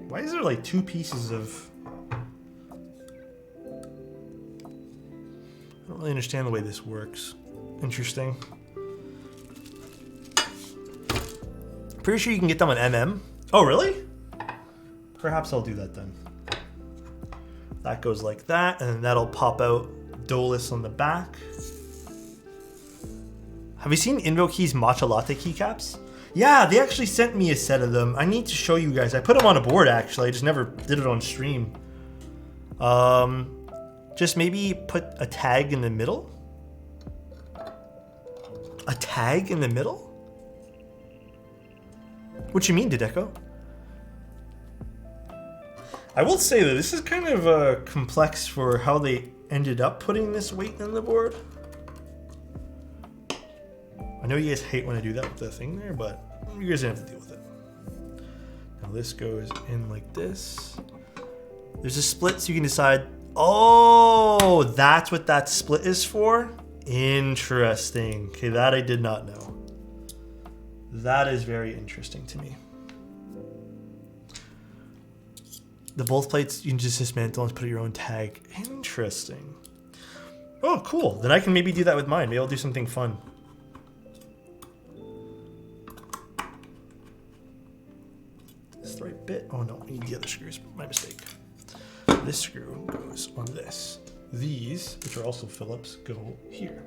Why is there like two pieces of... I don't really understand the way this works. Interesting. Pretty sure you can get them on MM. Oh, really? Perhaps I'll do that then. That goes like that, and then that'll pop out Dolice on the back. Have you seen Invokey's matcha latte keycaps? Yeah, they actually sent me a set of them. I need to show you guys. I put them on a board, actually. I just never did it on stream. Just maybe put a tag in the middle. A tag in the middle? What you mean, Dedeco? I will say that this is kind of complex for how they ended up putting this weight in the board. I know you guys hate when I do that with the thing there, but you guys don't have to deal with it. Now this goes in like this. There's a split so you can decide. Oh, that's what that split is for? Interesting. Okay, that I did not know. That is very interesting to me. The both plates, you can just dismantle and put your own tag. Interesting. Oh, cool. Then I can maybe do that with mine. Maybe I'll do something fun. Is this the right bit? Oh no, I need the other screws. My mistake. This screw goes on this. These, which are also Phillips, go here.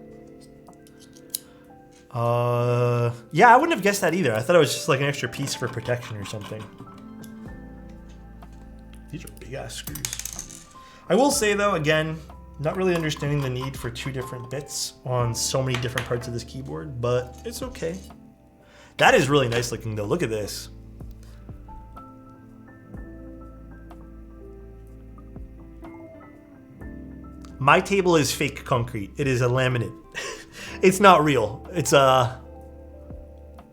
Yeah, I wouldn't have guessed that either. I thought it was just like an extra piece for protection or something. These are big ass screws. I will say though, again, not really understanding the need for two different bits on so many different parts of this keyboard, but it's okay. That is really nice looking though. Look at this. My table is fake concrete. It is a laminate. It's not real. It's it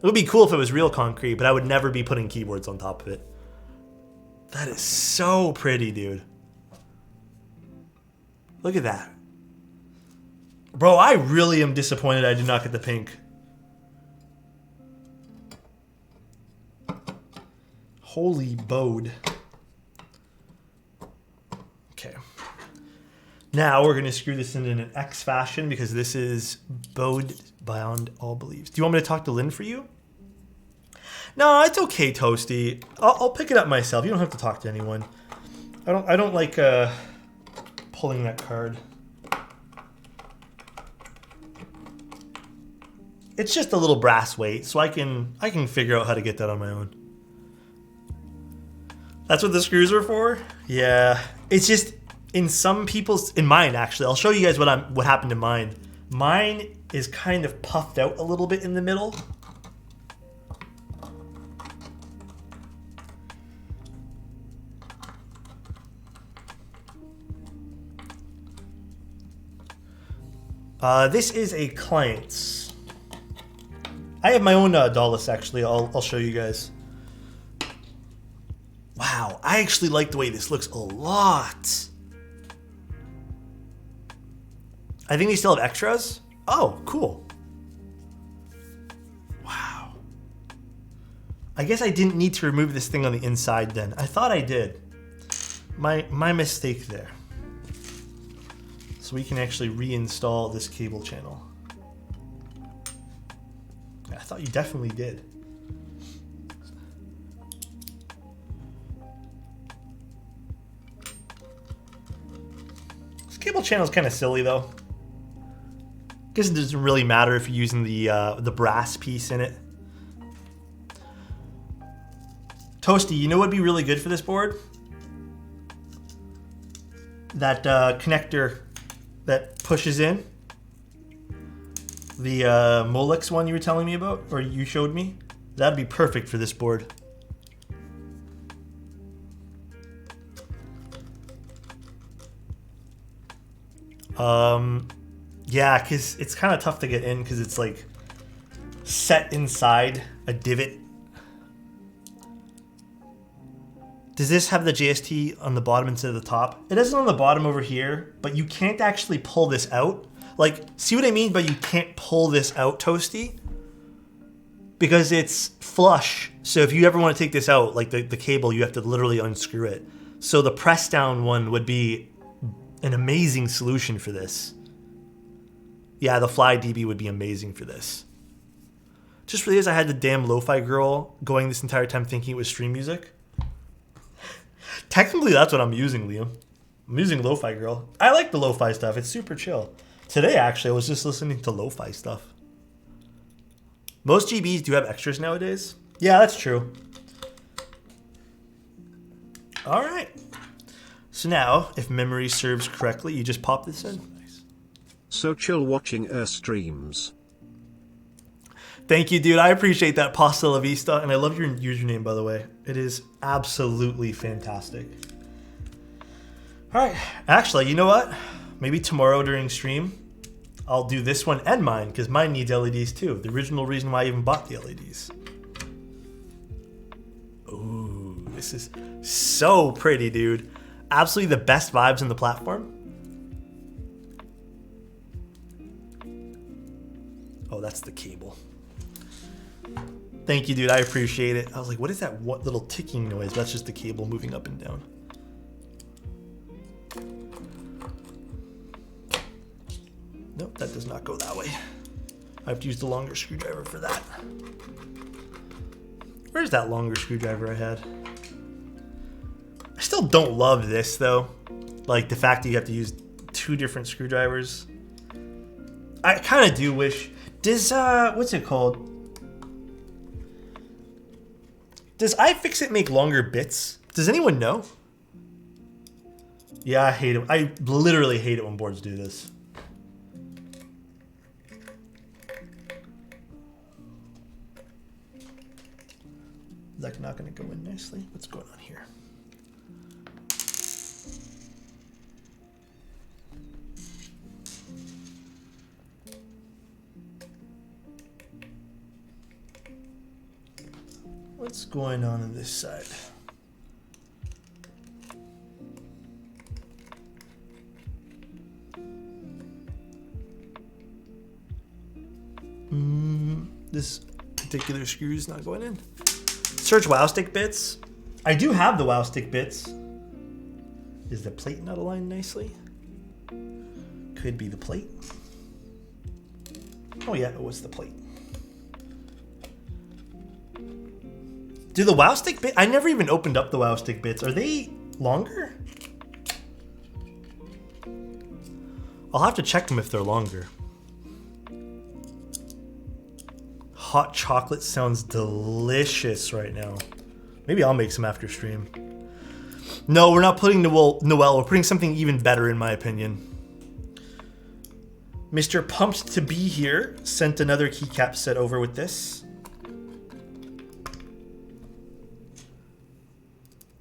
would be cool if it was real concrete, but I would never be putting keyboards on top of it. That is so pretty, dude. Look at that. Bro, I really am disappointed I did not get the pink. Holy bode. Okay. Now we're gonna screw this in an X fashion because this is bowed beyond all beliefs. Do you want me to talk to Lynn for you? No, it's okay, Toasty. I'll pick it up myself. You don't have to talk to anyone. I don't like pulling that card. It's just a little brass weight, so I can figure out how to get that on my own. That's what the screws are for? Yeah. It's just in mine actually. I'll show you guys what happened to mine. Mine is kind of puffed out a little bit in the middle. This is a client's. I have my own Dolice actually. I'll show you guys. Wow, I actually like the way this looks a lot. I think they still have extras. Oh, cool. Wow. I guess I didn't need to remove this thing on the inside then. I thought I did. My mistake there. So we can actually reinstall this cable channel. I thought you definitely did. This cable channel is kind of silly though. Guess it doesn't really matter if you're using the brass piece in it. Toasty, you know what would be really good for this board? That connector that pushes in. The Molex one you were telling me about, or you showed me. That'd be perfect for this board. Yeah, because it's kind of tough to get in because it's like set inside a divot. Does this have the JST on the bottom instead of the top? It is on the bottom over here, but you can't actually pull this out. Like, see what I mean by you can't pull this out, Toasty? Because it's flush. So if you ever want to take this out, like the cable, you have to literally unscrew it. So the press down one would be an amazing solution for this. Yeah, the Fly DB would be amazing for this. Just realized I had the damn lo-fi girl going this entire time thinking it was stream music. Technically, that's what I'm using, Liam. I'm using Lo-Fi Girl. I like the lo-fi stuff. It's super chill. Today, actually, I was just listening to lo-fi stuff. Most GBs do have extras nowadays. Yeah, that's true. All right. So now, if memory serves correctly, you just pop this in. Nice. So chill watching streams. Thank you, dude. I appreciate that, Pasta La Vista. And I love your username, by the way. It is absolutely fantastic. All right. Actually, you know what? Maybe tomorrow during stream, I'll do this one and mine, because mine needs LEDs too. The original reason why I even bought the LEDs. Ooh, this is so pretty, dude. Absolutely the best vibes in the platform. Oh, that's the cable. Thank you, dude. I appreciate it. I was like, what is that little ticking noise? That's just the cable moving up and down. Nope, that does not go that way. I have to use the longer screwdriver for that. Where's that longer screwdriver I had? I still don't love this, though. Like, the fact that you have to use 2 different screwdrivers. I kind of do wish... Does, what's it called? Does iFixit make longer bits? Does anyone know? Yeah, I hate it. I literally hate it when boards do this. Is that not going to go in nicely? What's going on here? What's going on this side? This particular screw is not going in. Search WowStick bits. I do have the WowStick bits. Is the plate not aligned nicely? Could be the plate. Oh yeah, it was the plate. Do the WowStick bit? I never even opened up the WowStick bits. Are they longer? I'll have to check them if they're longer. Hot chocolate sounds delicious right now. Maybe I'll make some after stream. No, we're not putting Noel. We're putting something even better, in my opinion. Mr. Pumped to be here sent another keycap set over with this.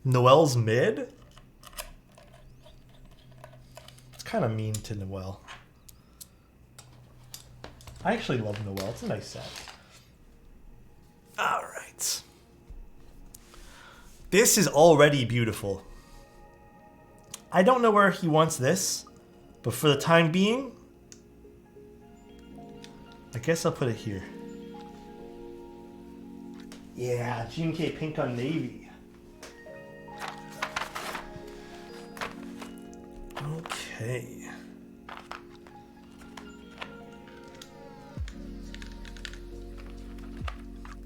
Noel's mid? It's kind of mean to Noel. I actually love Noel. It's a nice set. All right. This is already beautiful. I don't know where he wants this, but for the time being, I guess I'll put it here. Yeah, GMK pink on navy. Okay.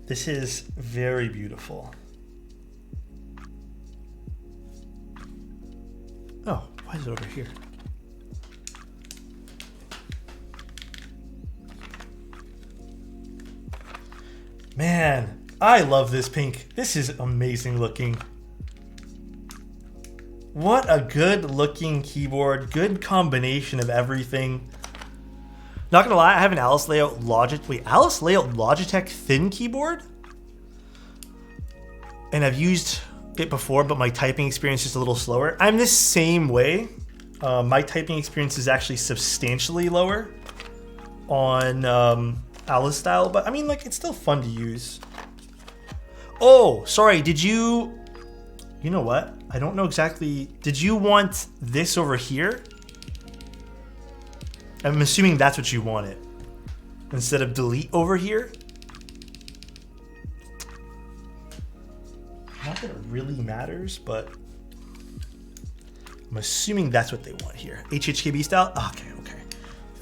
This is very beautiful. Oh, why is it over here? Man, I love this pink. This is amazing looking. What a good looking keyboard. Good combination of everything. Not gonna lie, I have an Alice Layout Logitech thin keyboard. And I've used it before, but my typing experience is a little slower. I'm the same way. My typing experience is actually substantially lower on Alice style, but I mean, like, it's still fun to use. Oh, sorry, did you... You know what? I don't know exactly... Did you want this over here? I'm assuming that's what you wanted. Instead of delete over here? Not that it really matters, but... I'm assuming that's what they want here. HHKB style? Okay.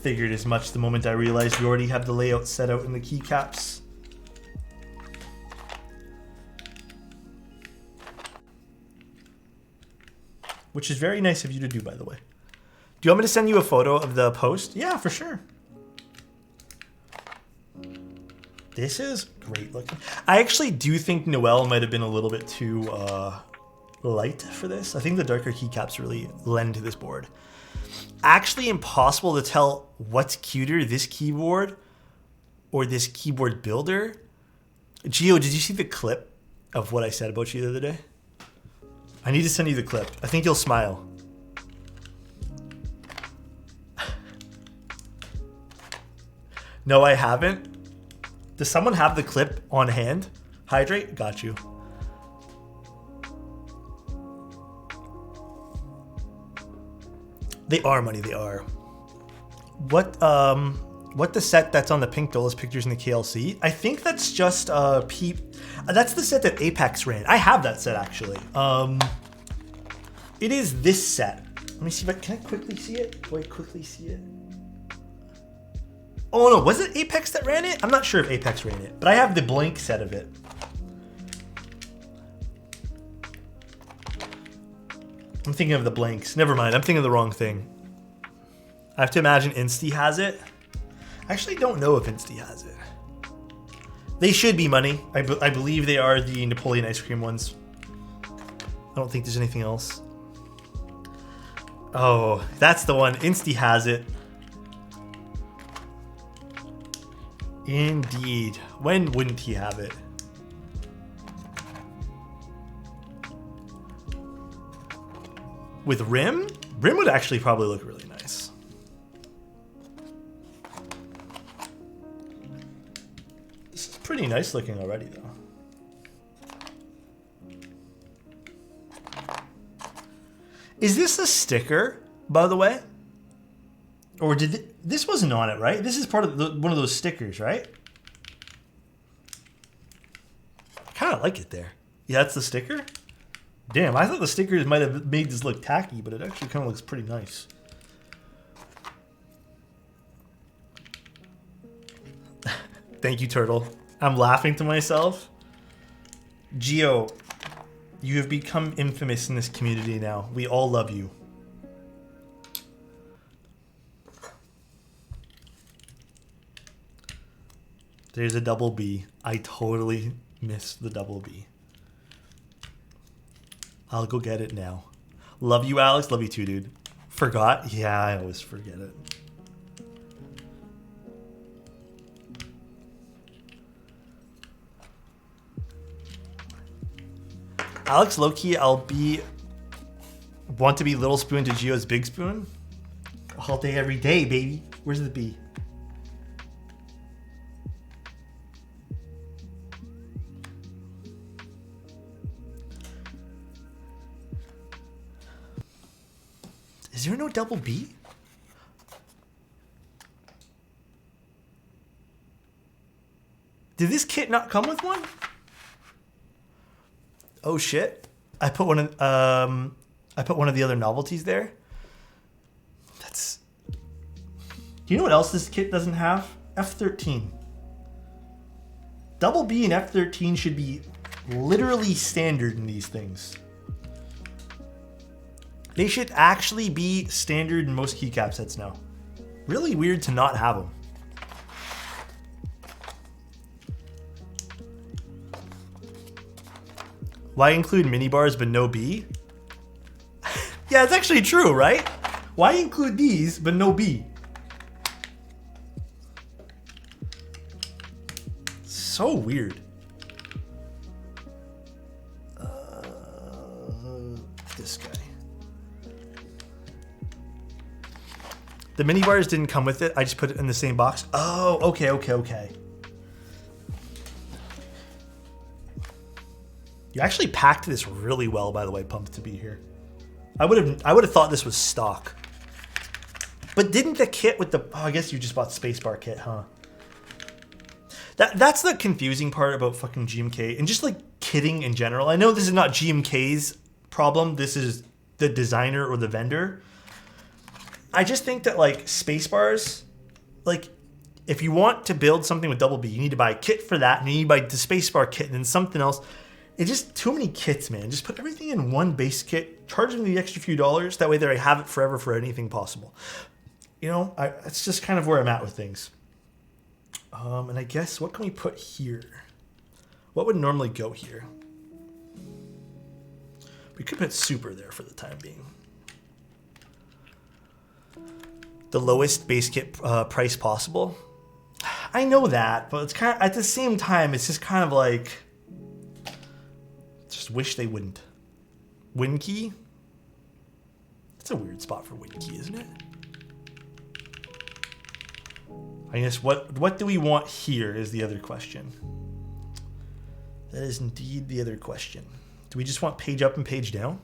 Figured as much the moment I realized we already have the layout set out in the keycaps. which is very nice of you to do, by the way. Do you want me to send you a photo of the post? Yeah, for sure. This is great looking. I actually do think Noel might have been a little bit too light for this. I think the darker keycaps really lend to this board. Actually impossible to tell what's cuter, this keyboard or this keyboard builder. Gio, did you see the clip of what I said about you the other day? I need to send you the clip. I think you'll smile. No, I haven't. Does someone have the clip on hand? Hydrate? Got you. They are money, they are. What the set that's on the pink Dolice pictures in the KLC? I think that's just that's the set that Apex ran. I have that set actually. It is this set. Let me see if can I quickly see it? Do I quickly see it? Oh no, was it Apex that ran it? I'm not sure if Apex ran it, but I have the blank set of it. I'm thinking of the blanks. Never mind, I'm thinking of the wrong thing. I have to imagine Insty has it. I actually don't know if Insty has it. They should be money. I believe they are the Napoleon ice cream ones. I don't think there's anything else. Oh, that's the one. Insty has it. Indeed. When wouldn't he have it? With rim? Rim would actually probably look really nice. This is pretty nice looking already though. Is this a sticker, by the way? Or did this wasn't on it, right? This is part of one of those stickers, right? I kind of like it there. Yeah, that's the sticker. Damn, I thought the stickers might have made this look tacky, but it actually kind of looks pretty nice. Thank you, Turtle. I'm laughing to myself. Gio, you have become infamous in this community now. We all love you. There's a double B. I totally missed the double B. I'll go get it now. Love you, Alex. Love you too, dude. Forgot? Yeah, I always forget it. Alex, low-key, want to be little spoon to Gio's big spoon? All day, every day, baby. Where's the B? Is there no double B? Did this kit not come with one? Oh shit! I put one of the other novelties there. That's. Do you know what else this kit doesn't have? F13. Double B and F13 should be literally standard in these things. They should actually be standard in most keycap sets now. Really weird to not have them. Why include mini bars but no B? Yeah, it's actually true, right? Why include these but no B? So weird. This guy. The mini bars didn't come with it. I just put it in the same box. Oh, okay. You actually packed this really well, by the way. Pumped to be here. I would have thought this was stock. But didn't the kit with the? Oh, I guess you just bought spacebar kit, huh? That's the confusing part about fucking GMK and just like kitting in general. I know this is not GMK's problem. This is the designer or the vendor. I just think that like spacebars, like if you want to build something with double B, you need to buy a kit for that, and you need to buy the spacebar kit and then something else. It's just too many kits, man. Just put everything in one base kit, charge them the extra few dollars. That way there I have it forever for anything possible. You know, that's just kind of where I'm at with things. And I guess, what can we put here? What would normally go here? We could put super there for the time being. The lowest base kit price possible. I know that, but it's kind of, at the same time, it's just kind of like, just wish they wouldn't. Win key? That's a weird spot for win key, isn't it? I guess what do we want here is the other question. That is indeed the other question. Do we just want page up and page down?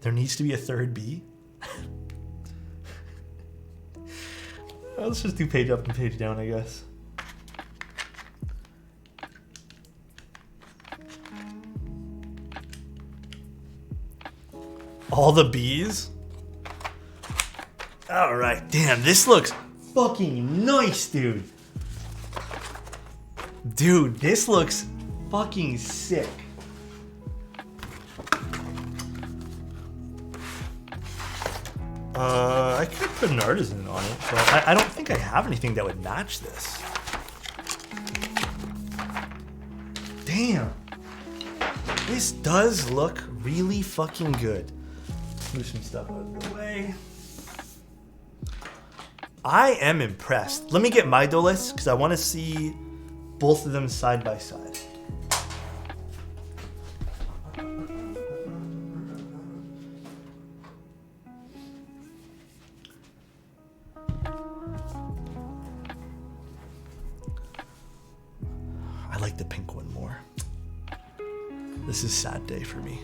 There needs to be a third B. Let's just do page up and page down, I guess. All the B's? All right, damn, this looks fucking nice, dude. Dude, this looks fucking sick. I could put an artisan on it, but I don't think I have anything that would match this. Damn. This does look really fucking good. Move some stuff out of the way. I am impressed. Let me get my Dolice because I want to see both of them side by side. I like the pink one more. This is a sad day for me.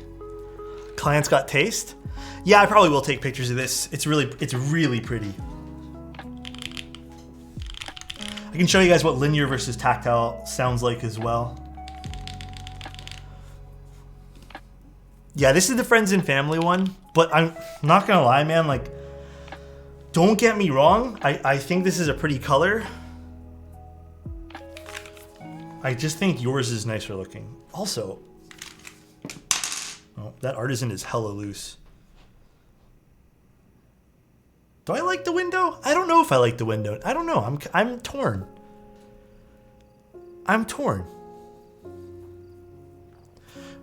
Client's got taste? Yeah, I probably will take pictures of this. It's really pretty. I can show you guys what linear versus tactile sounds like as well. Yeah, this is the friends and family one, but I'm not gonna lie, man, like, don't get me wrong, I think this is a pretty color. I just think yours is nicer looking. Also, oh, that artisan is hella loose. Do I like the window? I don't know if I like the window. I don't know. I'm torn. I'm torn.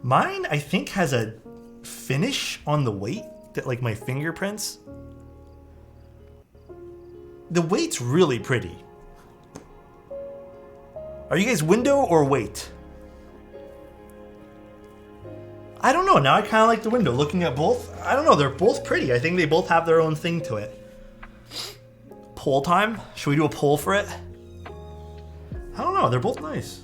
Mine, I think, has a finish on the weight that, like, my fingerprints. The weight's really pretty. Are you guys window or weight? I don't know. Now I kind of like the window. Looking at both, I don't know. They're both pretty. I think they both have their own thing to it. Poll time? Should we do a poll for it? I don't know. They're both nice.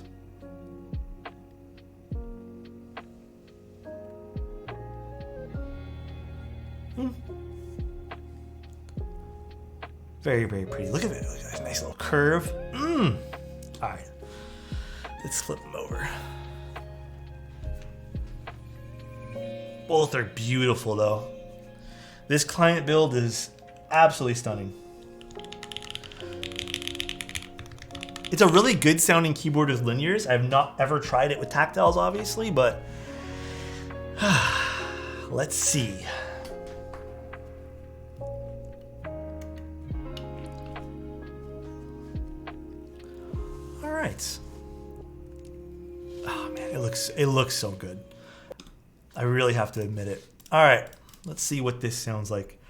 Very, very pretty. Look at it. Look at that nice little curve. All right. Let's flip them over. Both are beautiful, though. This client build is absolutely stunning. It's a really good sounding keyboard with linears. I've not ever tried it with tactiles, obviously, but let's see. All right. Oh man, it looks so good. I really have to admit it. All right, let's see what this sounds like.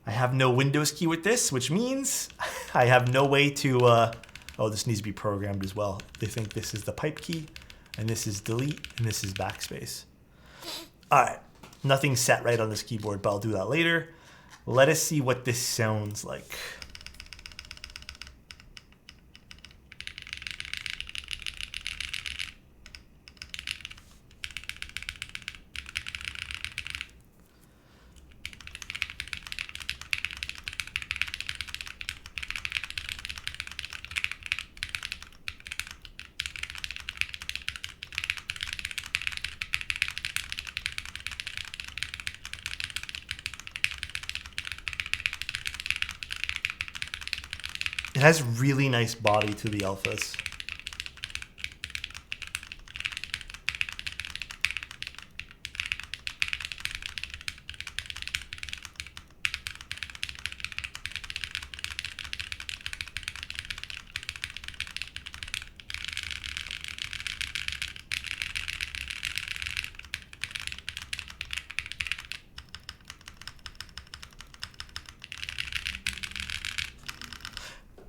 I have no Windows key with this, which means I have no way to, oh, this needs to be programmed as well. They think this is the pipe key, and this is delete, and this is backspace. All right, nothing's set right on this keyboard, but I'll do that later. Let us see what this sounds like. It has really nice body to the alphas.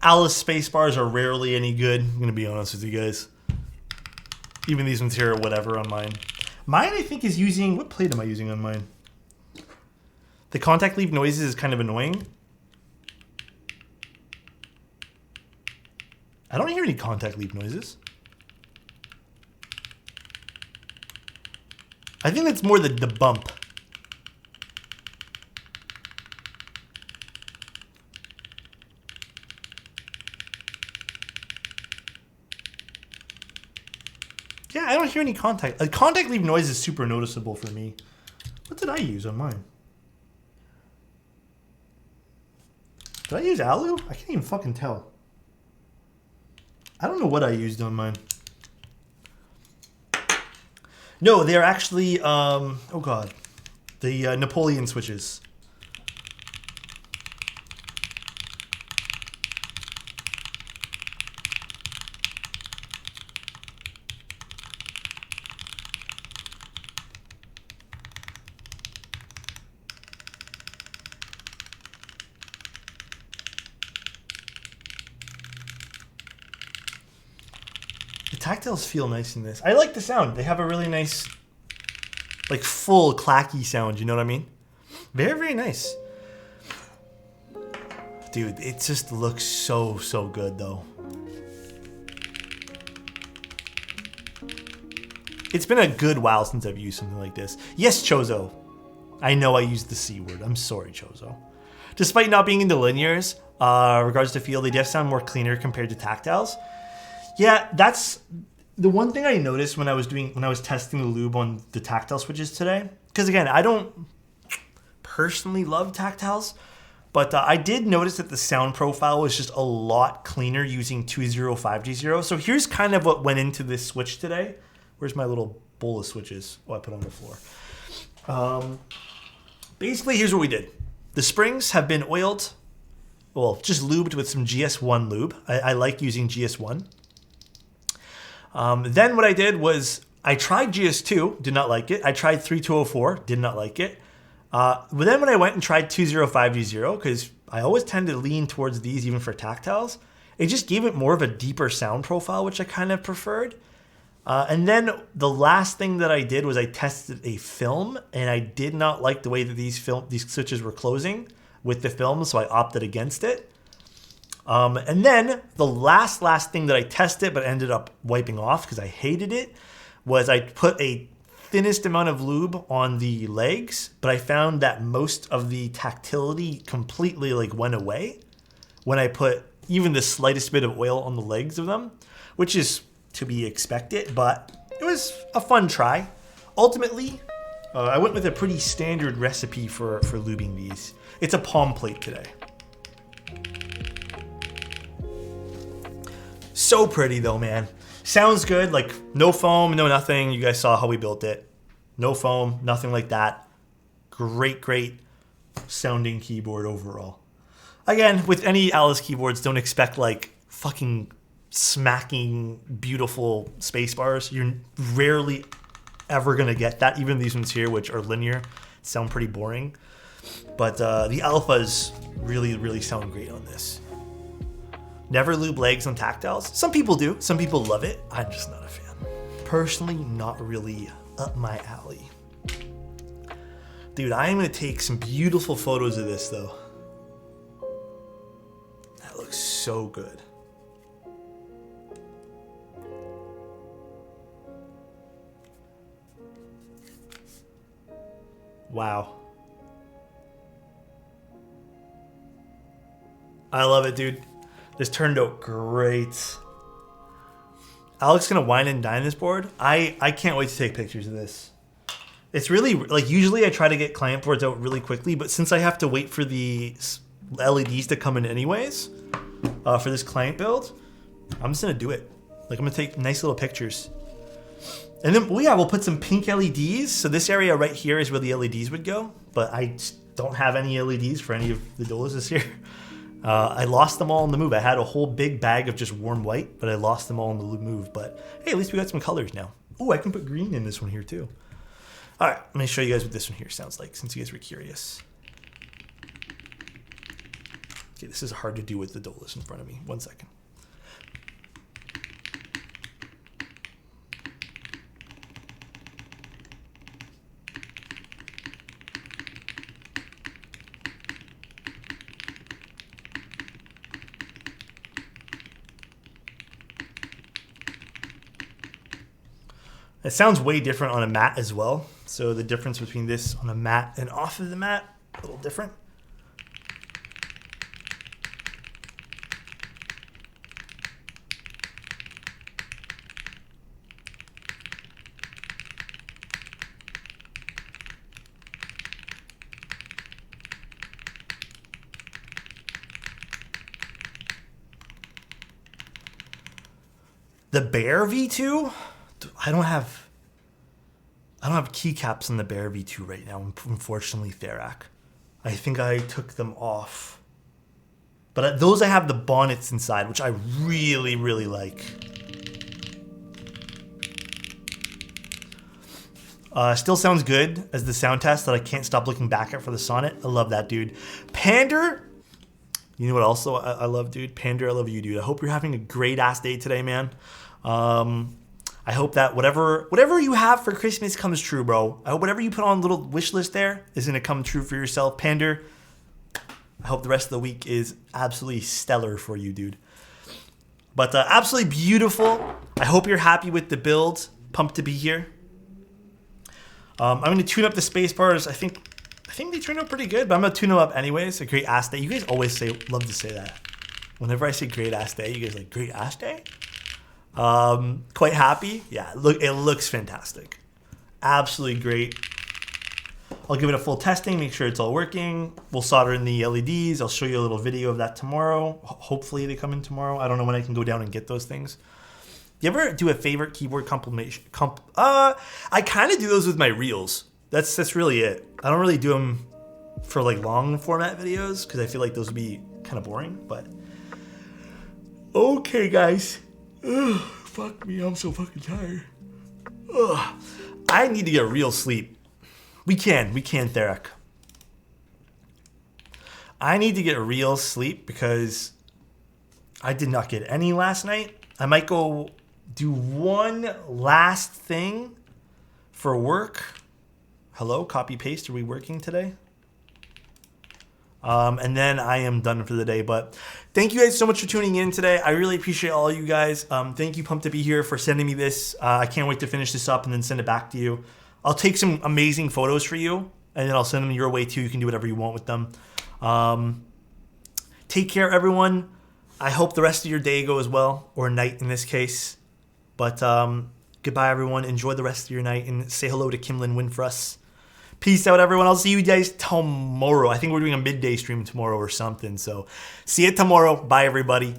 Alice spacebars are rarely any good. I'm going to be honest with you guys. Even these ones here are whatever on mine. Mine, I think, is using... What plate am I using on mine? The contact leaf noises is kind of annoying. I don't hear any contact leaf noises. I think that's more the bump. Yeah, I don't hear any contact. Contact leaf noise is super noticeable for me. What did I use on mine? Did I use Alu? I can't even fucking tell. I don't know what I used on mine. No, they're actually, oh god, the Napoleon switches. The tactiles feel nice in this. I like the sound. They have a really nice, like, full clacky sound. You know what I mean? Very, very nice. Dude, it just looks so, so good, though. It's been a good while since I've used something like this. Yes, Chozo. I know I used the C word. I'm sorry, Chozo. Despite not being into linears, regards to feel, they just sound more cleaner compared to tactiles. Yeah, that's the one thing I noticed when I was testing the lube on the tactile switches today. Because again, I don't personally love tactiles, but I did notice that the sound profile was just a lot cleaner using 205G0. So here's kind of what went into this switch today. Where's my little bowl of switches? Oh, I put on the floor. Basically, here's what we did. The springs have been oiled, well, just lubed with some GS1 lube. I like using GS1. Then what I did was I tried GS2, did not like it. I tried 3204, did not like it. But then when I went and tried 205G0, because I always tend to lean towards these even for tactiles, it just gave it more of a deeper sound profile, which I kind of preferred. And then the last thing that I did was I tested a film, and I did not like the way that these switches were closing with the film, so I opted against it. And then the last thing that I tested but ended up wiping off because I hated it was I put a thinnest amount of lube on the legs, but I found that most of the tactility completely went away when I put even the slightest bit of oil on the legs of them, which is to be expected, but it was a fun try. Ultimately, I went with a pretty standard recipe for lubing these. It's a palm plate today. So pretty though, man. Sounds good, like no foam, no nothing. You guys saw how we built it. No foam, nothing like that. Great sounding keyboard overall. Again, with any Alice keyboards, don't expect like fucking smacking beautiful space bars. You're rarely ever gonna get that. Even these ones here, which are linear, sound pretty boring. But the alphas really sound great on this. Never lube legs on tactiles. Some people do. Some people love it. I'm just not a fan. Personally, not really up my alley. Dude, I am going to take some beautiful photos of this, though. That looks so good. Wow. I love it, dude. This turned out great. Alex gonna wine and dine this board. I can't wait to take pictures of this. It's really, like, usually I try to get client boards out really quickly, but since I have to wait for the LEDs to come in anyways, for this client build, I'm just gonna do it. Like, I'm gonna take nice little pictures. And then, well, yeah, we'll put some pink LEDs. So this area right here is where the LEDs would go, but I just don't have any LEDs for any of the Dolices here. I lost them all in the move. I had a whole big bag of just warm white, but I lost them all in the move. But hey, at least we got some colors now. Oh, I can put green in this one here too. All right, let me show you guys what this one here sounds like, since you guys were curious. Get Okay, this is hard to do with the Dolice in front of me. 1 second. It sounds way different on a mat as well. So the difference between this on a mat and off of the mat, a little different. The Bear V2, I don't have keycaps on the Bear V2 right now, unfortunately, Therak. I think I took them off. But those I have the bonnets inside, which I really, really like. Still sounds good as the sound test that I can't stop looking back at for the sonnet. I love that, dude. Pander, you know what also I love, dude? Pander, I love you, dude. I hope you're having a great ass day today, man. I hope that whatever you have for Christmas comes true, bro. I hope whatever you put on a little wish list there is going to come true for yourself. Pander, I hope the rest of the week is absolutely stellar for you, dude. But absolutely beautiful. I hope you're happy with the build. Pumped to be here. I'm going to tune up the space bars. I think they turned out pretty good, but I'm going to tune them up anyways. A great ass day. You guys always love to say that. Whenever I say great ass day, you guys are like, great ass day? Quite happy. Yeah, look, it looks fantastic. Absolutely great. I'll give it a full testing, make sure it's all working. We'll solder in the LEDs. I'll show you a little video of that tomorrow. Hopefully they come in tomorrow. I don't know when I can go down and get those things. You ever do a favorite keyboard compilation? I kind of do those with my reels. That's really it. I don't really do them for like long format videos because I feel like those would be kind of boring. But okay, guys. Ugh, fuck me, I'm so fucking tired. Ugh. I need to get real sleep. We can, Therak. I need to get real sleep because I did not get any last night. I might go do one last thing for work. Hello, copy paste. Are we working today? And then I am done for the day. But thank you guys so much for tuning in today. I really appreciate all you guys. Thank you, Pumped to Be Here, for sending me this. I can't wait to finish this up and then send it back to you. I'll take some amazing photos for you, and then I'll send them your way too. You can do whatever you want with them. Take care, everyone. I hope the rest of your day goes well, or night in this case. But goodbye, everyone. Enjoy the rest of your night, and say hello to Kimlin Win for us. Peace out, everyone. I'll see you guys tomorrow. I think we're doing a midday stream tomorrow or something. So see you tomorrow. Bye, everybody.